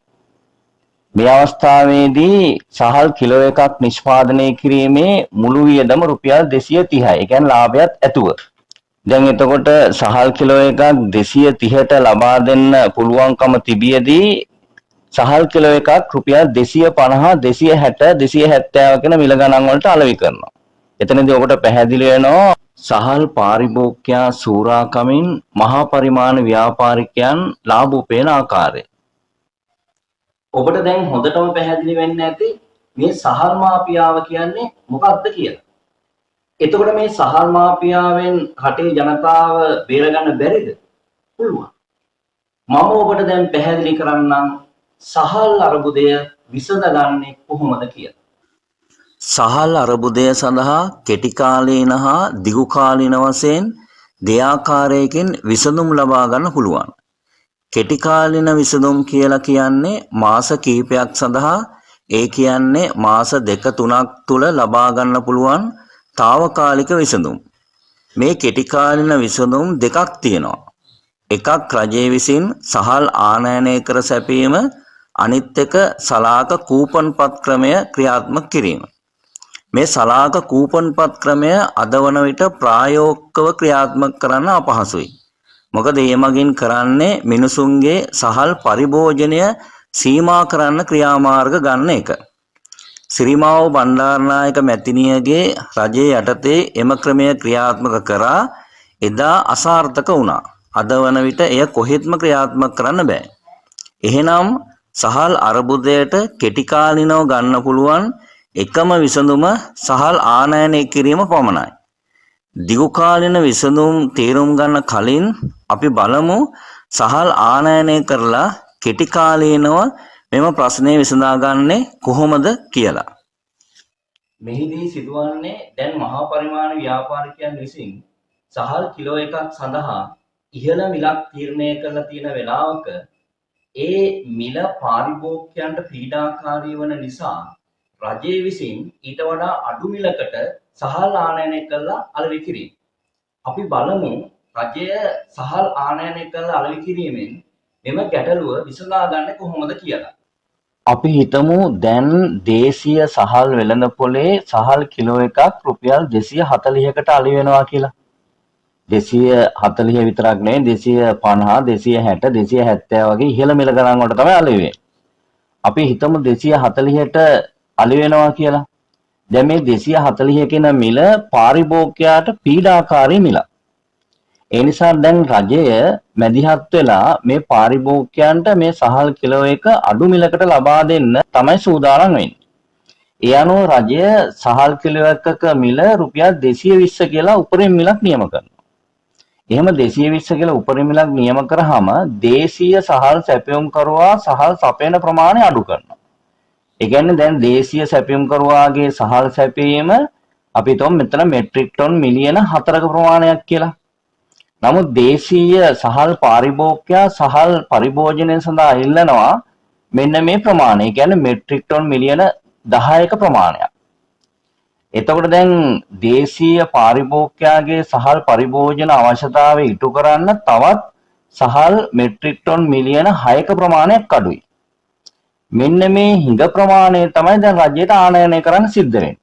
මේ අවස්ථාවේදී සහල් කිලෝ එකක් නිෂ්පාදනය කිරීමේ මුළු වියදම රුපියල් 230යි. ඒ කියන්නේ ලාභයත් ඇතුව. දැන් එතකොට සහල් කිලෝ එකක් 230ට ලබා දෙන්න පුළුවන්කම තිබියදී සහල් කිලෝ එකක් රුපියල් 250 260 270 කියන මිල ගණන් වලට අලෙවි කරනවා. එතනදී ඔබට පැහැදිලි වෙනවා සහල් පාරිභෝගිකයා සූරාකමින් මහා පරිමාණ ව්‍යාපාරිකයන් ලාභ උපයන ආකාරය. ඔබට දැන් හොඳටම පැහැදිලි වෙන්න ඇති මේ සහල් මාපියාව කියන්නේ මොකක්ද කියලා. එතකොට මේ සහල් මාපියාවෙන් රටේ ජනතාව බේරගන්න බැරිද? පුළුවන්. මම ඔබට දැන් පැහැදිලි කරන්නම් සහල් අර්බුදය විසඳගන්නේ කොහොමද කියලා. සහල් අර්බුදය සඳහා කෙටි කාලීන හා දිගු කාලීන වශයෙන් දෙආකාරයකින් විසඳුම් ලබා ගන්න පුළුවන්. කෙටි කාලීන විසඳුම් කියලා කියන්නේ මාස කිහිපයක් සඳහා ඒ කියන්නේ මාස 2-3ක් තුල ලබා ගන්න පුළුවන් తాවකාලික විසඳුම්. මේ කෙටි කාලීන විසඳුම් දෙකක් තියෙනවා. එකක් රජය විසින් සහල් ආනයනය කර සැපීම, අනිත් එක සලාක කූපන්පත් ක්‍රමය ක්‍රියාත්මක කිරීම. මේ සලාක කූපන්පත් ක්‍රමය අද වන විට ප්‍රායෝගිකව ක්‍රියාත්මක කරන්න අපහසුයි. මොකද ඒ මගින් කරන්නේ මිනිසුන්ගේ සහල් පරිභෝජනය සීමා කරන්න ක්‍රියාමාර්ග ගන්න එක. සිරිමාවෝ බණ්ඩාරනායක මැතිණියගේ රජයේ යටතේ එම ක්‍රමය ක්‍රියාත්මක කරා එදා අසාර්ථක වුණා. අද වන විට එය කොහෙත්ම ක්‍රියාත්මක කරන්න බෑ. එහෙනම් සහල් අර්බුදයට කෙටි කාලිනව ගන්න පුළුවන් එකම විසඳුම සහල් ආනයනය කිරීම පමණයි. දිගු කාලින විසඳුම් තේරුම් ගන්න කලින් අපි බලමු සහල් ආනයනය කරලා කෙටි කාලීනව මෙම ප්‍රශ්නය විසඳාගන්නේ කොහොමද කියලා. මෙහිදී සිදුවන්නේ දැන් මහා පරිමාණ ව්‍යාපාරිකයන් විසින් සහල් කිලෝ එකක් සඳහා ඉහළ මිලක් තීරණය කරලා තියෙන වෙලාවක ඒ මිල පාරිභෝගිකයන්ට පීඩාකාරී වන නිසා රජය විසින් ඊට වඩා අඩු මිලකට සහල් ආනයනය කරලා අලෙවි කිරීම. අපි බලමු රජය සහල් ආනයනය කරලා අලෙවි කිරීමෙන් මෙම ගැටලුව විසඳාගන්නේ කොහොමද කියලා. අපි හිතමු දැන් දේශීය සහල් වෙළඳපොලේ සහල් කිලෝ එකක් රුපියල් 240කට අලෙවි වෙනවා කියලා. 240 විතරක් නෙවෙයි 250 260 270 වගේ ඉහළ මිල ගණන් වලට තමයි අලෙවි වෙන්නේ. අපි හිතමු 240ට අලෙවි වෙනවා කියලා. දැන් මේ 240 කියන මිල පාරිභෝගිකයාට පීඩාකාරී මිලක්. ඒ නිසා දැන් රජය මැදිහත් වෙලා මේ පාරිභෝගිකයන්ට මේ සහල් කිලෝ එක අඩු මිලකට ලබා දෙන්න තමයි සූදානම් වෙන්නේ. ඒ අනුව රජය සහල් කිලෝ එකක මිල රුපියල් 220 කියලා උපරිම මිලක් නියම කරනවා. එහෙම 220 කියලා උපරිම මිලක් නියම කරාම දේශීය සහල් සැපයුම්කරුවා සහල් සපයන ප්‍රමාණය අඩු කරනවා. ඒ කියන්නේ දැන් දේශීය සැපයුම්කරුවාගේ සහල් සැපීම අපි හිතමු මෙතන මෙට්‍රික් ටන් මිලියන 4ක ප්‍රමාණයක් කියලා. නමුත් දේශීය සහල් පාරිභෝගිකයා සහල් පරිභෝජනය සඳහා ඉල්ලනවා මෙන්න මේ ප්‍රමාණය. ඒ කියන්නේ මෙට්‍රික් ටන් මිලියන 10ක ප්‍රමාණයක්. එතකොට දැන් දේශීය පාරිභෝගිකයාගේ සහල් පරිභෝජන අවශ්‍යතාවය ඉටු කරන්න තවත් සහල් මෙට්‍රික් ටන් මිලියන 6ක ප්‍රමාණයක් අඩුයි. මෙන්න මේ හිඟ ප්‍රමාණය තමයි දැන් රජයට ආනයනය කරන්න සිද්ධ වෙන්නේ.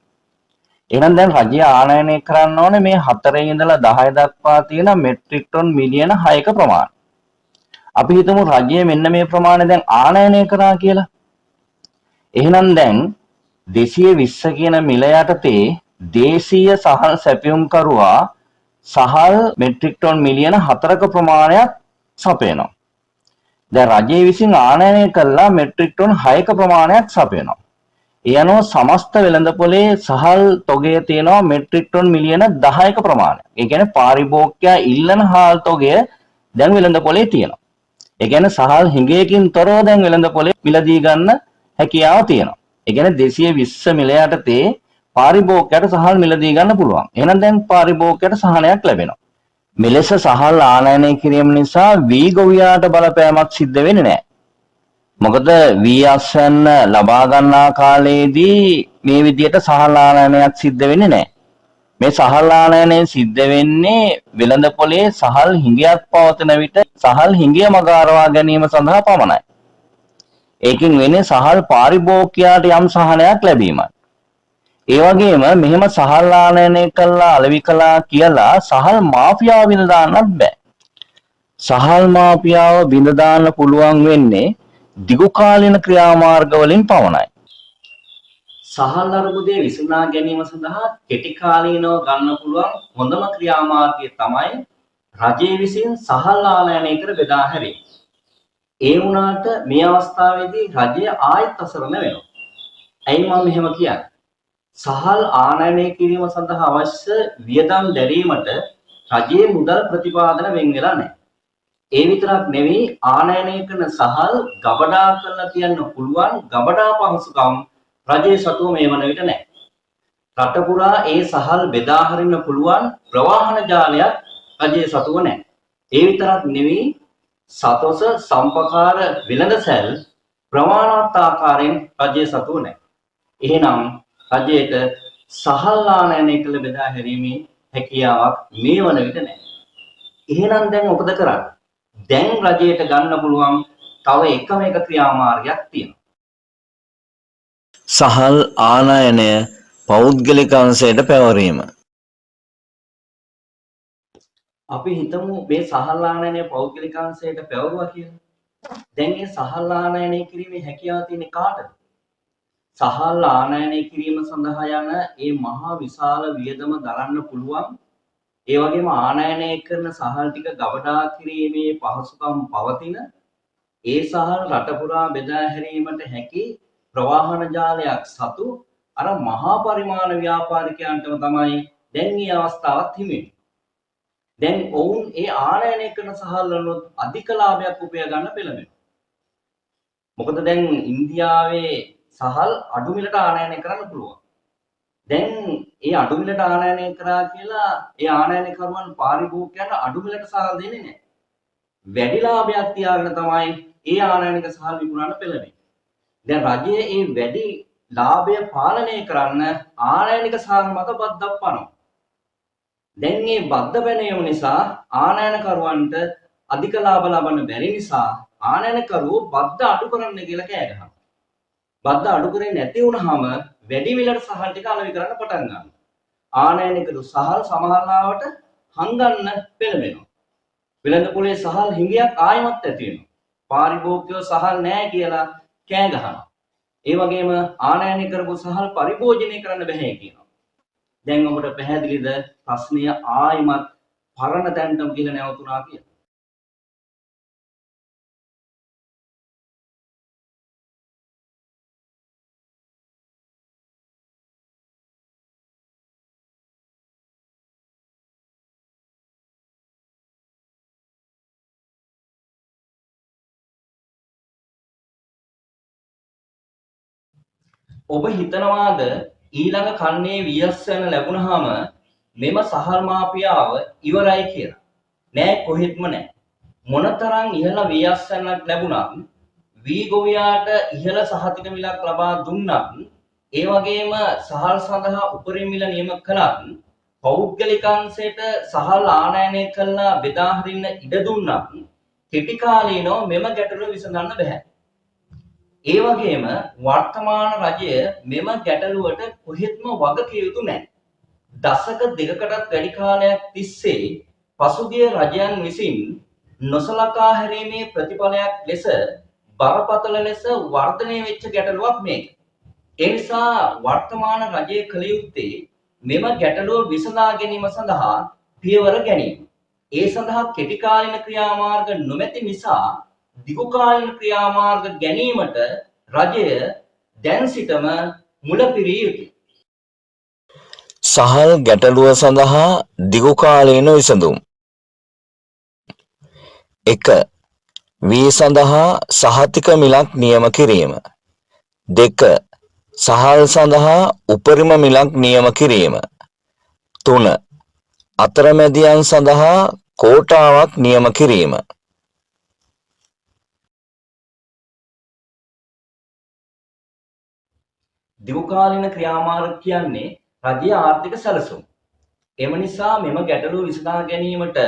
එහෙනම් දැන් රජය ආනයනය කරන්න ඕනේ මේ 4 ඉඳලා 10 දක්වා තියෙන මෙට්‍රික් ටන් මිලියන 6ක ප්‍රමාණය. අපි හිතමු රජය මෙන්න මේ ප්‍රමාණය දැන් ආනයනය කරා කියලා. එහෙනම් දැන් 220 කියන මිල යටතේ දේශීය සහල් සැපයුම්කරුවා සහල් මෙට්‍රික් ටන් මිලියන 4ක ප්‍රමාණයක් සපයනවා. දැන් රජය විසින් ආනයනය කළා මෙට්‍රික් ටන් 6ක ප්‍රමාණයක් සපයනවා. ඒ අනුව සමස්ත වෙළඳපොලේ සහල් තොගය තියෙනවා මෙට්‍රික් ටන් මිලියන 10ක ප්‍රමාණයක්. ඒ කියන්නේ පාරිභෝගිකයා ඉල්ලන හාල් තොගය දැන් වෙළඳපොලේ තියෙනවා. ඒ කියන්නේ සහල් හිඟයකින් තොරව දැන් වෙළඳපොලේ මිලදී ගන්න හැකියාව තියෙනවා. ඒ කියන්නේ 220 මිල යටතේ පාරිභෝගිකයට සහල් මිලදී ගන්න පුළුවන්. එහෙනම් දැන් පාරිභෝගිකයට සහනයක් ලැබෙනවා. මෙලෙස සහල් ආනයනය කිරීම නිසා වී ගොවියාට බලපෑමක් සිද්ධ වෙන්නේ නැහැ. මොකද වී අස්වැන්න ලබා ගන්නා කාලයේදී මේ විදිහට සහල් ආනයනයක් සිද්ධ වෙන්නේ නැහැ. මේ සහල් ආනයනය සිද්ධ වෙන්නේ වෙළඳපොලේ සහල් හිඟයක් පවතින විට සහල් හිඟය මගහරවා ගැනීම සඳහා පමණයි. ඒකින් වෙන්නේ සහල් පාරිභෝගිකයාට යම් සහනයක් ලැබීමයි. ඒ වගේම මෙහෙම සහල් ආනයනය කළා අලෙවි කළා කියලා සහල් මාෆියාව බිඳ දාන්නත් බෑ. සහල් මාෆියාව බිඳ දාන්න පුළුවන් වෙන්නේ දිගු කාලින ක්‍රියාමාර්ග වලින් පමණයි. සහල් අර්බුදය විසඳා ගැනීම සඳහා කෙටි කාලීනව ගන්න පුළුවන් හොඳම ක්‍රියාමාර්ගය තමයි රජය විසින් සහල් ආනයනය කර බෙදා හැරීම. ඒ වුණාට මේ අවස්ථාවේදී රජය ආයෙත් අසරණ වෙනවා. ඇයි මම මෙහෙම කියන්නේ? සහල් ආනයනය කිරීම සඳහා අවශ්‍ය වියදම් දැරීමට රජයේ මුදල් ප්‍රතිපාදන වෙන් වෙලා නැහැ. ඒ විතරක් නෙවෙයි ආනයනය කරන සහල් ගබඩා කරලා තියන්න පුළුවන් ගබඩා පහසුකම් රජයේ සතුව මේ වන විට නැහැ. රට පුරා ඒ සහල් බෙදා හරින්න පුළුවන් ප්‍රවාහන ජාලයක් රජයේ සතුව නැහැ. ඒ විතරක් නෙවෙයි සතොස සම්පකාර වෙළඳසැල් ප්‍රමාණවත් ආකාරයෙන් රජයේ සතුව නැහැ. එහෙනම් රජයට සහල් ආනයනය කළ බෙදා හැරීමේ හැකියාවක් මේ වන විට නැහැ. එහෙනම් දැන් මොකද කරන්නේ? දැන් රජයට ගන්න පුළුවන් තව එකම එක ක්‍රියාමාර්ගයක් තියෙනවා. සහල් ආනයනය පෞද්ගලික අංශයට පැවරීම. අපි හිතමු මේ සහල් ආනයනය පෞද්ගලික අංශයට පැවරුවා කියලා. දැන් මේ සහල් ආනයනය කිරීමේ හැකියාව තියෙන්නේ කාටද? සහල් ආනයනය කිරීම සඳහා යන මේ මහා විශාල වියදම දරන්න පුළුවන් ඒ වගේම ආනයනය කරන සහල් ටික ගබඩා කිරීමේ පහසුකම් පවතින ඒ සහල් රට පුරා බෙදා හැරීමට හැකි ප්‍රවාහන ජාලයක් සතු අර මහා පරිමාණ ව්‍යාපාරිකයන්ටම තමයි දැන් මේ අවස්ථාවත් හිමි වෙන්නේ. දැන් ඔවුන් ඒ ආනයනය කරන සහල් වලුත් අධික ලාභයක් උපය ගන්න පෙළඹෙනවා. මොකද දැන් ඉන්දියාවේ සහල් අඩු මිලට ආනයනය කරන්න පුළුවන්. දැන් ඒ අඩු මිලට ආනයනය කරා කියලා ඒ ආනයනකරුවන් පාරිභෝගිකයන්ට අඩු මිලට සහල් දෙන්නේ නැහැ. වැඩි ලාභයක් තියාගෙන තමයි ඒ ආනයනික සහල් විකුණන්න පෙළඹෙන්නේ. දැන් රජය මේ වැඩි ලාභය පාලනය කරන්න ආනයනික සහල් මත බද්දක් පනවා. දැන් මේ බද්ද පැනීම නිසා ආනයනකරුවන්ට අධික ලාභ ලබන්න බැරි නිසා ආනයනකරුවෝ බද්ද අඩු කරන්න කියලා කෑ ගහනවා. බද්ද අඩු කරේ නැති වුනහම වැඩි මිලට සහල් ටික අලෙවි කරන්න පටන් ගන්නවා. ආනයනිකරු සහල් සමහරවට හංගන්න පෙළඹෙනවා. වෙළඳ පොලේ සහල් හිඟයක් ආයමත් ඇති වෙනවා. පාරිභෝගිකයෝ සහල් නැහැ කියලා කෑ ගහනවා. ඒ වගේම ආනයනය කරපු සහල් පරිභෝජනය කරන්න බෑ කියනවා. දැන් ඔබට පැහැදිලිද ප්‍රශ්නය ආයමත් පරණ තැනටම ගිහින් නැවතුණා කියලා? ඔබ හිතනවාද ඊළඟ කන්නේ වියස්සන ලැබුණාම මෙම සහල් මාපියාව ඉවරයි කියලා? නෑ, කොහෙත්ම නෑ. මොනතරම් ඉහළ වියස්සනක් ලැබුණත් වී ගොවියාට ඉහළ සහතික මිලක් ලබා දුන්නත් ඒ වගේම සහල් සඳහා උපරිම මිල නියම කළත් පෞද්ගලික අංශයට සහල් ආනයනය කළා බෙදා හරින්න ඉඩ දුන්නත් කෙටි කාලීනව මෙම ගැටලුව විසඳන්න බෑ. ඒ වගේම වර්තමාන රජය මෙම ගැටලුවට කොහෙත්ම වගකිව යුතු නැහැ. දශක දෙකකටත් වැඩි කාලයක් තිස්සේ පසුගිය රජයන් විසින් නොසලකා හැරීමේ ප්‍රතිඵලයක් ලෙස බරපතල ලෙස වර්ධනය වෙච්ච ගැටලුවක් මේක. ඒ නිසා වර්තමාන රජය කළ යුත්තේ මෙම ගැටලුව විසඳා ගැනීම සඳහා පියවර ගැනීම. ඒ සඳහා කෙටි කාලින ක්‍රියාමාර්ග නොමැති නිසා දිගුකාලීන ක්‍රියාමාර්ග ගැනීමට රජය දැන් සිටම මුලපිරිය යුතුයි. සහල් ගැටලුව සඳහා දිගුකාලීන විසඳුම්. 1. වී සඳහා සහතික මිලක් නියම කිරීම. 2. සහල් සඳහා උපරිම මිලක් නියම කිරීම. 3. අතරමැදියන් සඳහා කෝටාවක් නියම කිරීම. දිගුකාලීන ක්‍රියාමාර්ග කියන්නේ රජයේ ආර්ථික සැලසුම්. එම නිසා මෙම ගැටලුව විසඳා ගැනීමට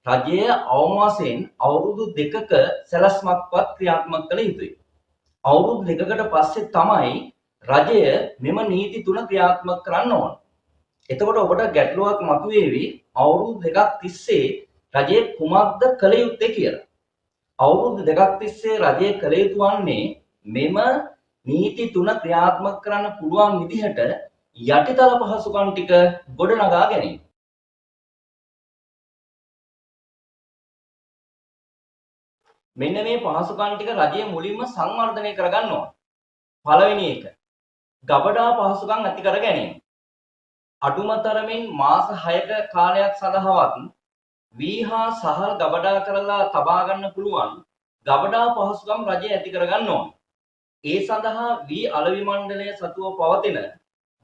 රජය අවම වශයෙන් අවුරුදු 2ක සැලැස්මක්වත් ක්‍රියාත්මක කළ යුතුයි. අවුරුදු 2කට පස්සේ තමයි රජය මෙම නීති තුන ක්‍රියාත්මක කරන්න ඕන. එතකොට ඔබට ගැටලුවක් මතුවේවි අවුරුදු දෙකක් තිස්සේ රජය කුමක්ද කළ යුත්තේ කියලා. අවුරුදු දෙකක් තිස්සේ රජය කළ යුතු වන්නේ මෙම නීති තුන ක්‍රියාත්මක කරන්න පුළුවන් විදිහට යටිතල පහසුකම් ටික ගොඩනගා ගැනීම. මෙන්න මේ පහසුකම් ටික රජය මුලින්ම සංවර්ධනය කරගන්න ඕන. පළවෙනි එක ගබඩා පහසුකම් ඇති කර ගැනීම. අඩුමතරමින් මාස 6ක කාලයක් සඳහාවත් වී හා සහල් ගබඩා කරලා තබා ගන්න පුළුවන් ගබඩා පහසුකම් රජය ඇති කරගන්න ඕන. ඒ සඳහා වී අලෙවි මණ්ඩලය සතුව පවතින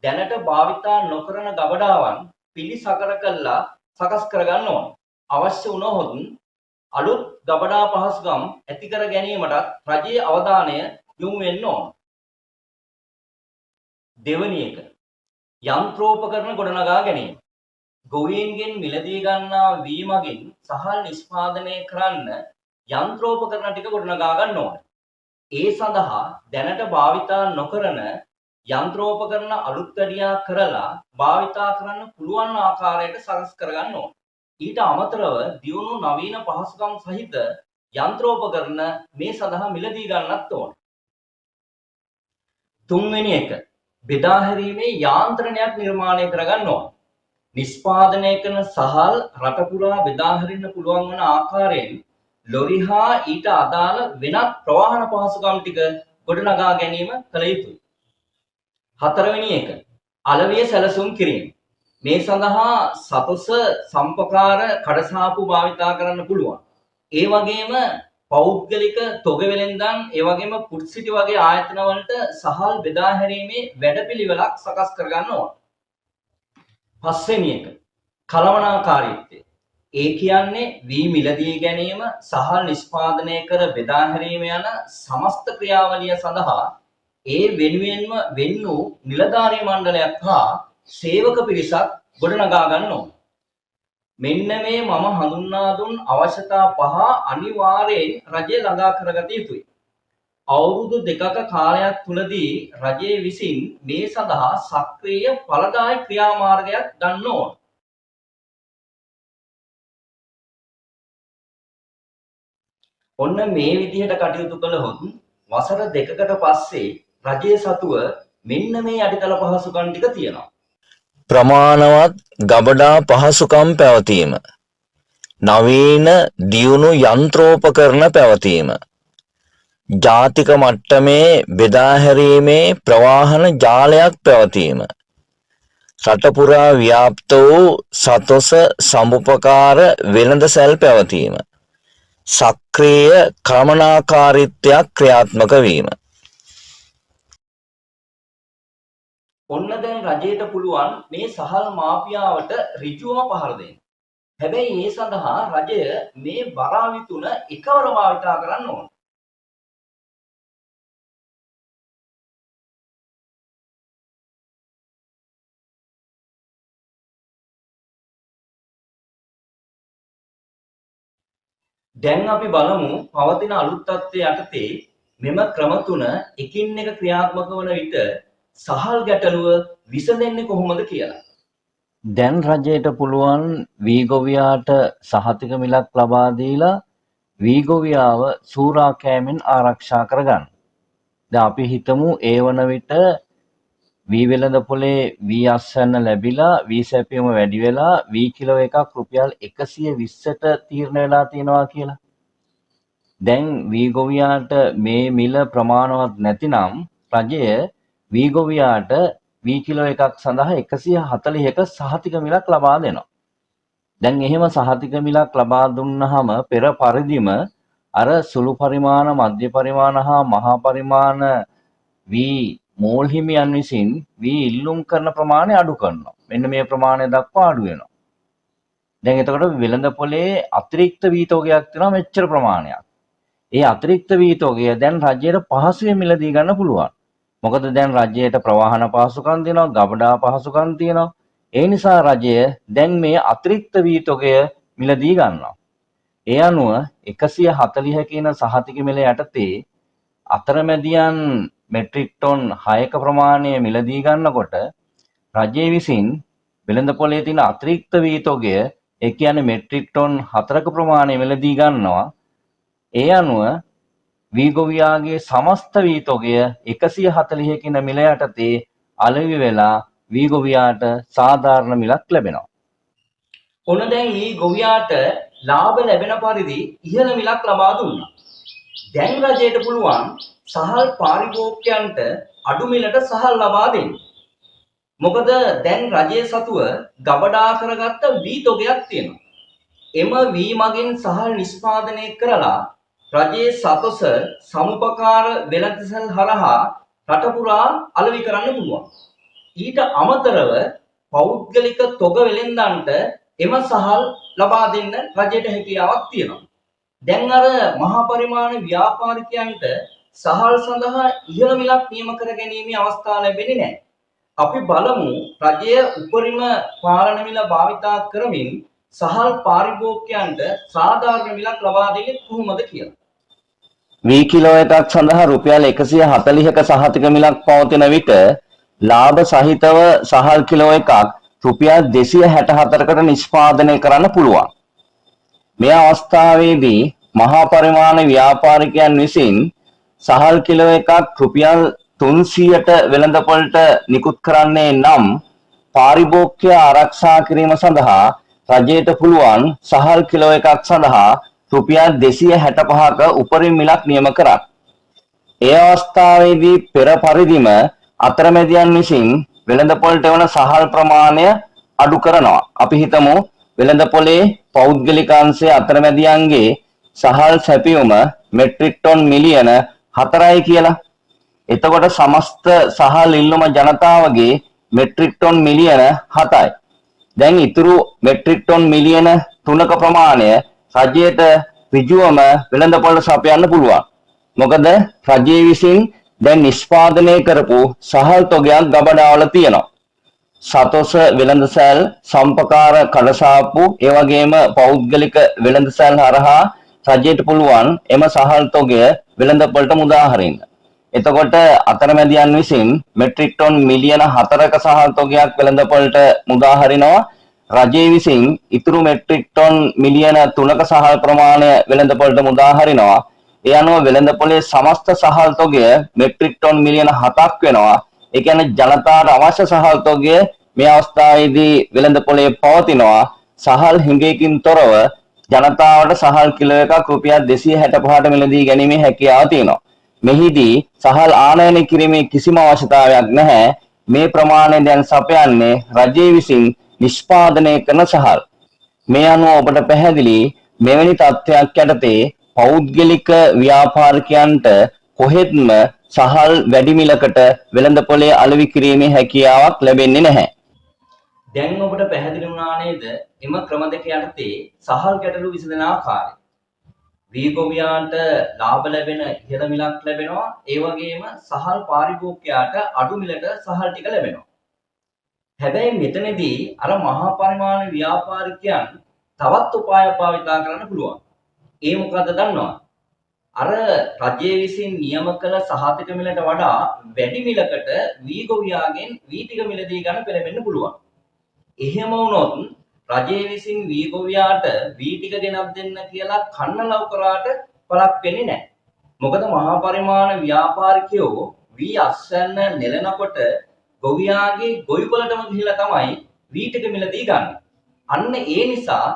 දැනට භාවිතා නොකරන ගබඩාවන් පිළිසකර කළා සකස් කරගන්න ඕන. අවශ්‍ය වුණොත් අලුත් ගබඩා පහසුකම් ඇති කර ගැනීමට රජයේ අවධානය යොමු වෙන්න ඕන. දෙවැනි එක යන්ත්‍රෝපකරණ ගොඩනගා ගැනීම. ගොවීන්ගෙන් මිලදී ගන්නා වී මගින් සහල් නිෂ්පාදනය කරන්න යන්ත්‍රෝපකරණ ටික ගොඩනගා ගන්න ඕන. ඒ සඳහා දැනට භාවිතා නොකරන යන්ත්‍රෝපකරණ අලුත් වැඩියා කරලා භාවිතා කරන්න පුළුවන් ආකාරයට සකස් කරගන්න ඕන. ඊට අමතරව දියුණු නවීන පහසුකම් සහිත යන්ත්‍රෝපකරණ මේ සඳහා මිලදී ගන්නත් ඕන. තුන්වෙනි එක බෙදා හැරීමේ යාන්ත්‍රණයක් නිර්මාණය කරගන්න ඕන. නිෂ්පාදනය කරන සහල් රට පුරා බෙදා හරින්න පුළුවන් වන ආකාරයෙන් ලොරි හා ඊට අදාළ වෙනත් ප්‍රවාහන පහසුකම් ටික ගොඩනගා ගැනීම කළ යුතුයි. හතරවෙනි එක අලවිය සැලසුම් කිරීම. මේ සඳහා සතොස සම්පකාර කඩසාප්පු භාවිතා කරන්න පුළුවන්. ඒ වගේම පෞද්ගලික තොග වෙළෙන්දන් ඒ වගේම කුට්සිටි වගේ ආයතන වලට සහල් බෙදා හැරීමේ වැඩපිළිවෙලක් සකස් කරගන්න ඕන. පස්වෙනි එක කළමනාකාරීත්වය. ඒ කියන්නේ වී මිලදී ගැනීම සහල් නිෂ්පාදනය කර බෙදා හැරීම යන සමස්ත ක්‍රියාවලිය සඳහා ඒ වෙනුවෙන්ම වෙන් වූ නිලධාරී මණ්ඩලයක් හා සේවක පිරිසක් ගොඩනගා ගන්න ඕන. මෙන්න මේ මම හඳුන්වා දුන් අවශ්‍යතා පහ අනිවාර්යයෙන් රජය ළඟා කරගත යුතුයි. අවුරුදු දෙකක කාලයක් තුලදී රජය විසින් මේ සඳහා සක්‍රීය ඵලදායී ක්‍රියාමාර්ගයක් ගන්න ඕන. ඔන්න මේ විදිහට කටයුතු කළහොත් වසර දෙකකට පස්සේ රජයේ සතුව මෙන්න මේ යටිතල පහසුකම් ටික තියෙනවා. ප්‍රමාණවත් ගබඩා පහසුකම් පැවතීම, නවීන දියුණු යන්ත්‍රෝපකරණ පැවතීම, ජාතික මට්ටමේ බෙදා හැරීමේ ප්‍රවාහන ජාලයක් පැවතීම, රට පුරා ව්‍යාප්ත වූ සතොස සමුපකාර වෙළඳසැල් පැවතීම, සක්‍රීය කළමනාකාරීත්වයක් ක්‍රියාත්මක වීම. ඔන්න දැන් රජයට පුළුවන් මේ සහල් මාෆියාවට ඍජුවම පහර දෙන්න. හැබැයි ඒ සඳහා රජය මේ බරාවි තුන එකවර භාවිතා කරන්න ඕන. දැන් අපි බලමු පවතින අලුත් තත්ත්වයේ යටතේ මෙම ක්‍රම තුන එකින් එක ක්‍රියාත්මක වන විට සහල් ගැටලුව විසඳෙන්නේ කොහොමද කියලා. දැන් රජයට පුළුවන් වී ගොවියාට සහතික මිලක් ලබා දීලා වී ගොවියාව සූරා කෑමෙන් ආරක්ෂා කරගන්න. දැන් අපි හිතමු ඒ වන විට වී වෙළඳ පොලේ වී අස්වැන්න ලැබිලා වී සැපීම වැඩි වෙලා වී කිලෝ එකක් රුපියල් 120ට තීරණය වෙලා තියෙනවා කියලා. දැන් වී ගොවියාට මේ මිල ප්‍රමාණවත් නැතිනම් රජය වී ගොවියාට වී කිලෝ එකක් සඳහා 140ක සහතික මිලක් ලබා දෙනවා. දැන් එහෙම සහතික මිලක් ලබා දුන්නාම පෙර පරිදිම අර සුළු පරිමාණ, මධ්‍ය පරිමාණ හා මහා පරිමාණ වී මෝල් හිමියන් විසින් වී ඉල්ලුම් කරන ප්‍රමාණය අඩු කරනවා. මෙන්න මේ ප්‍රමාණය දක්වා අඩු වෙනවා. දැන් එතකොට වෙළඳ පොලේ අතිරික්ත වී තොගයක් තියෙනවා මෙච්චර ප්‍රමාණයක්. ඒ අතිරික්ත වී තොගය දැන් රජයට පහසුවෙන් මිලදී ගන්න පුළුවන්. මොකද දැන් රජයට ප්‍රවාහන පහසුකම් දෙනවා, ගබඩා පහසුකම් තියෙනවා. ඒ නිසා රජය දැන් මේ අතිරික්ත වී තොගය මිලදී ගන්නවා. ඒ අනුව 140 කියන සහතික මිල යටතේ අතරමැදියන් මෙට්‍රික් ටොන් 6ක ප්‍රමාණය මිලදී ගන්නකොට රජය විසින් වෙළඳපොලේ තියෙන අතිරික්ත වී තොගය ඒ කියන්නේ මෙට්‍රික් ටොන් 4ක ප්‍රමාණය මිලදී ගන්නවා. ඒ අනුව වී ගොවියාගේ සමස්ත වී තොගය 140 කින මිල යටතේ අලෙවි වෙලා වී ගොවියාට සාධාරණ මිලක් ලැබෙනවා. ඔන්න දැන් මේ ගොවියාට ලාභ ලැබෙන පරිදි ඉහළ මිලක් ලබා දුන්නා. දැන් රජයට පුළුවන් සහල් පාරිභෝගිකයන්ට අඩු මිලට සහල් ලබා දෙන්න. මොකද දැන් රජයේ සතුව ගබඩා කරගත්ත වී තොගයක් තියෙනවා. එම වී මගින් සහල් නිෂ්පාදනය කරලා රජයේ සතොස සමුපකාර වෙළඳසල් හරහා රට පුරා අලෙවි කරන්න පුළුවන්. ඊට අමතරව පෞද්ගලික තොග වෙළෙන්දන්ට එම සහල් ලබා දෙන්න රජයට හැකියාවක් තියෙනවා. දැන් අර මහා පරිමාණ ව්‍යාපාරිකයන්ට සහල් සඳහා ඉහළ මිලක් නියම කර ගැනීමේ අවස්ථාව ලැබෙන්නේ නැහැ. අපි බලමු රජය උපරිම පාලන මිල භාවිතා කරමින් සහල් පාරිභෝගිකයන්ට සාධාරණ මිලක් ලබා දෙන්නේ කොහොමද කියලා. වී කිලෝ එකක් සඳහා රුපියල් 140ක සහතික මිලක් පවතින විට ලාභ සහිතව සහල් කිලෝ එකක් රුපියල් 264කට නිෂ්පාදනය කරන්න පුළුවන්. මේ අවස්ථාවේදී මහා පරිමාණ ව්‍යාපාරිකයන් විසින් සහල් කිලෝ එකක් රුපියල් 300ට වෙළඳපොළට නිකුත් කරන්නේ නම් පාරිභෝගිකය ආරක්ෂා කිරීම සඳහා රජයට පුළුවන් සහල් කිලෝ එකක් සඳහා රුපියල් 265ක උපරිම මිලක් නියම කරත්. ඒ අවස්ථාවේදී පෙර පරිදිම අතරමැදියන් විසින් වෙළඳපොළට වන සහල් ප්‍රමාණය අඩු කරනවා. අපි හිතමු වෙළඳපොලේ පෞද්ගලික අංශයේ අතරමැදියන්ගේ සහල් සැපියුම මෙට්‍රික් ටොන් මිලියන 4යි කියලා. එතකොට සමස්ත සහල් ඉල්ලුම ජනතාවගේ මෙට්‍රික් ටොන් මිලියන 7යි. දැන් ඉතුරු මෙට්‍රික් ටොන් මිලියන 3ක ප්‍රමාණය රජයට ඍජුවම වෙළඳපොළට සපයන්න පුළුවන්. මොකද රජය විසින් දැන් නිෂ්පාදනය කරපු සහල් තොගයක් ගබඩාවල තියෙනවා. සතොස වෙළඳසැල්, සම්පකාර කඩසාප්පු, ඒ වගේම පෞද්ගලික වෙළඳසැල් හරහා රජයට පුළුවන් එම සහල් තොගය වෙළඳපොළට මුදා හරින්න. එතකොට අතරමැදියන් විසින් මෙට්‍රික් ටොන් මිලියන 4ක සහල් තොගයක් වෙළඳපොළට මුදා හරිනවා. රජය විසින් ඉතුරු මෙට්‍රික් ටොන් මිලියන 3ක සහල් ප්‍රමාණය වෙළඳපොළට මුදා හරිනවා. ඒ අනුව වෙළඳපොලේ සමස්ත සහල් තොගය මෙට්‍රික් ටොන් මිලියන 7ක් වෙනවා. ඒ කියන්නේ ජනතාවට අවශ්‍ය සහල් තොගය මේ අවස්ථාවේදී වෙළඳපොලේ පවතිනවා. සහල් හිඟයකින් තොරව ජනතාවට සහල් කිලෝ එකක් රුපියල් 265ට මිලදී ගැනීමේ හැකියාව තියෙනවා. මෙහිදී සහල් ආනයනය කිරීමේ කිසිම අවශ්‍යතාවයක් නැහැ. මේ ප්‍රමාණය දැන් සපයන්නේ රජය විසින් නිෂ්පාදනය කරන සහල්. මේ අනුව ඔබට පැහැදිලි මෙවැනි තත්ත්වයක් යටතේ පෞද්ගලික ව්‍යාපාරිකයන්ට කොහෙත්ම සහල් වැඩි මිලකට වෙළඳපොලේ අලෙවි කිරීමේ හැකියාවක් ලැබෙන්නේ නැහැ. දැන් ඔබට පැහැදිලි වුණා නේද එම ක්‍රම දෙක යටතේ සහල් ගැටලු විසඳන ආකාරය. වී ගොවියාට ලාභ ලැබෙන ඉහළ මිලක් ලැබෙනවා. ඒ වගේම සහල් පාරිභෝගිකයාට අඩු මිලට සහල් ටික ලැබෙනවා. හැබැයි මෙතනදී අර මහා පරිමාණ ව්‍යාපාරිකයන් තවත් උපාය භාවිතා කරන්න පුළුවන්. ඒ මොකද්ද දන්නවද? අර රජය විසින් නියම කළ සහතික මිලට වඩා වැඩි මිලකට වී ගොවියාගෙන් වී ටික මිලදී ගන්න පෙළඹෙන්න පුළුවන්. එහෙම වුණොත් රජය විසින් වී ගොවියාට වී ටික ගෙනත් දෙන්න කියලා කන්නලව් කරාට පළක් වෙන්නේ නැහැ. මොකද මහා පරිමාණ ව්‍යාපාරිකයෝ වී අස්වැන්න නෙලනකොට ගොවියාගේ ගොවිපළටම ගිහිලා තමයි වී ටික මිලදී ගන්න. අන්න ඒ නිසා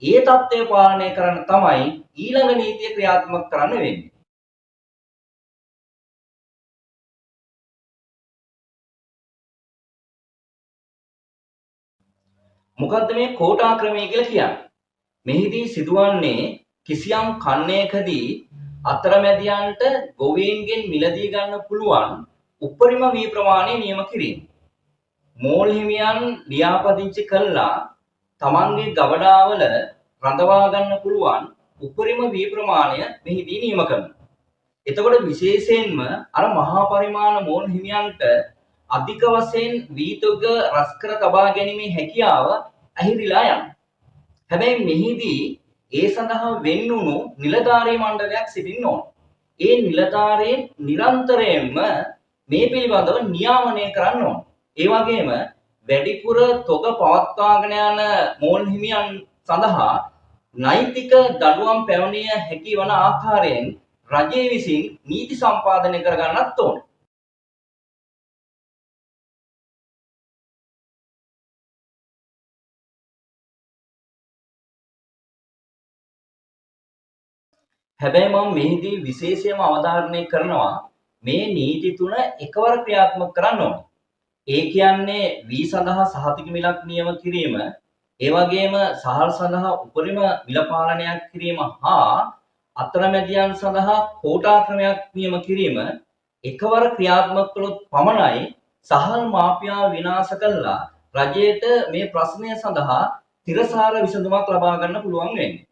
ඒ தත්ත්වය පාලනය කරන්න තමයි ඊළඟ නීතිය ක්‍රියාත්මක කරන්න වෙන්නේ. මොකද්ද මේ කෝටා ක්‍රමය කියලා කියන්නේ? මෙහිදී සිදුවන්නේ කිසියම් කන්නයකදී අතරමැදියන්ට ගොවීන්ගෙන් මිලදී ගන්න පුළුවන් උපරිම වී ප්‍රමාණය නියම කිරීම. මෝල් හිමියන් ලියාපදිංචි කළා තමන්ගේ ගබඩාවල රඳවා ගන්න පුළුවන් උපරිම වී ප්‍රමාණය මෙහිදී නියම කරනවා. එතකොට විශේෂයෙන්ම අර මහා පරිමාණ මෝල් හිමියන්ට අධික වශයෙන් වී තොග රස කර තබා ගැනීමේ හැකියාව ඇහිරිලා යනවා. හැබැයි මෙහිදී ඒ සඳහා වෙන්නුණු නිලධාරී මණ්ඩලයක් සිටින්න ඕන. ඒ නිලධාරීන් නිරන්තරයෙන්ම මේ පිළිබඳව නියාමනය කරන්න ඕන. ඒ වගේම වැඩිපුර තොග පවත්වාගෙන යන මෝල් හිමියන් සඳහා නෛතික දඬුවම් පැවණිය හැකි වන ආකාරයෙන් රජය විසින් නීති සම්පාදනය කර ගන්නත් ඕන. හැබැයි මම මෙහිදී විශේෂයෙන්ම අවධාරණය කරනවා මේ නීති තුන එකවර ක්‍රියාත්මක කරන්න ඕන. ඒ කියන්නේ වී සඳහා සහතික මිලක් නියම කිරීම, ඒ වගේම සහල් සඳහා උපරිම මිල පාලනයක් කිරීම හා අතරමැදියන් සඳහා කෝටා ක්‍රමයක් නියම කිරීම එකවර ක්‍රියාත්මක කළොත් පමණයි සහල් මාෆියාව විනාශ කළා රජයට මේ ප්‍රශ්නය සඳහා තිරසාර විසඳුමක් ලබා ගන්න පුළුවන් වෙන්නේ.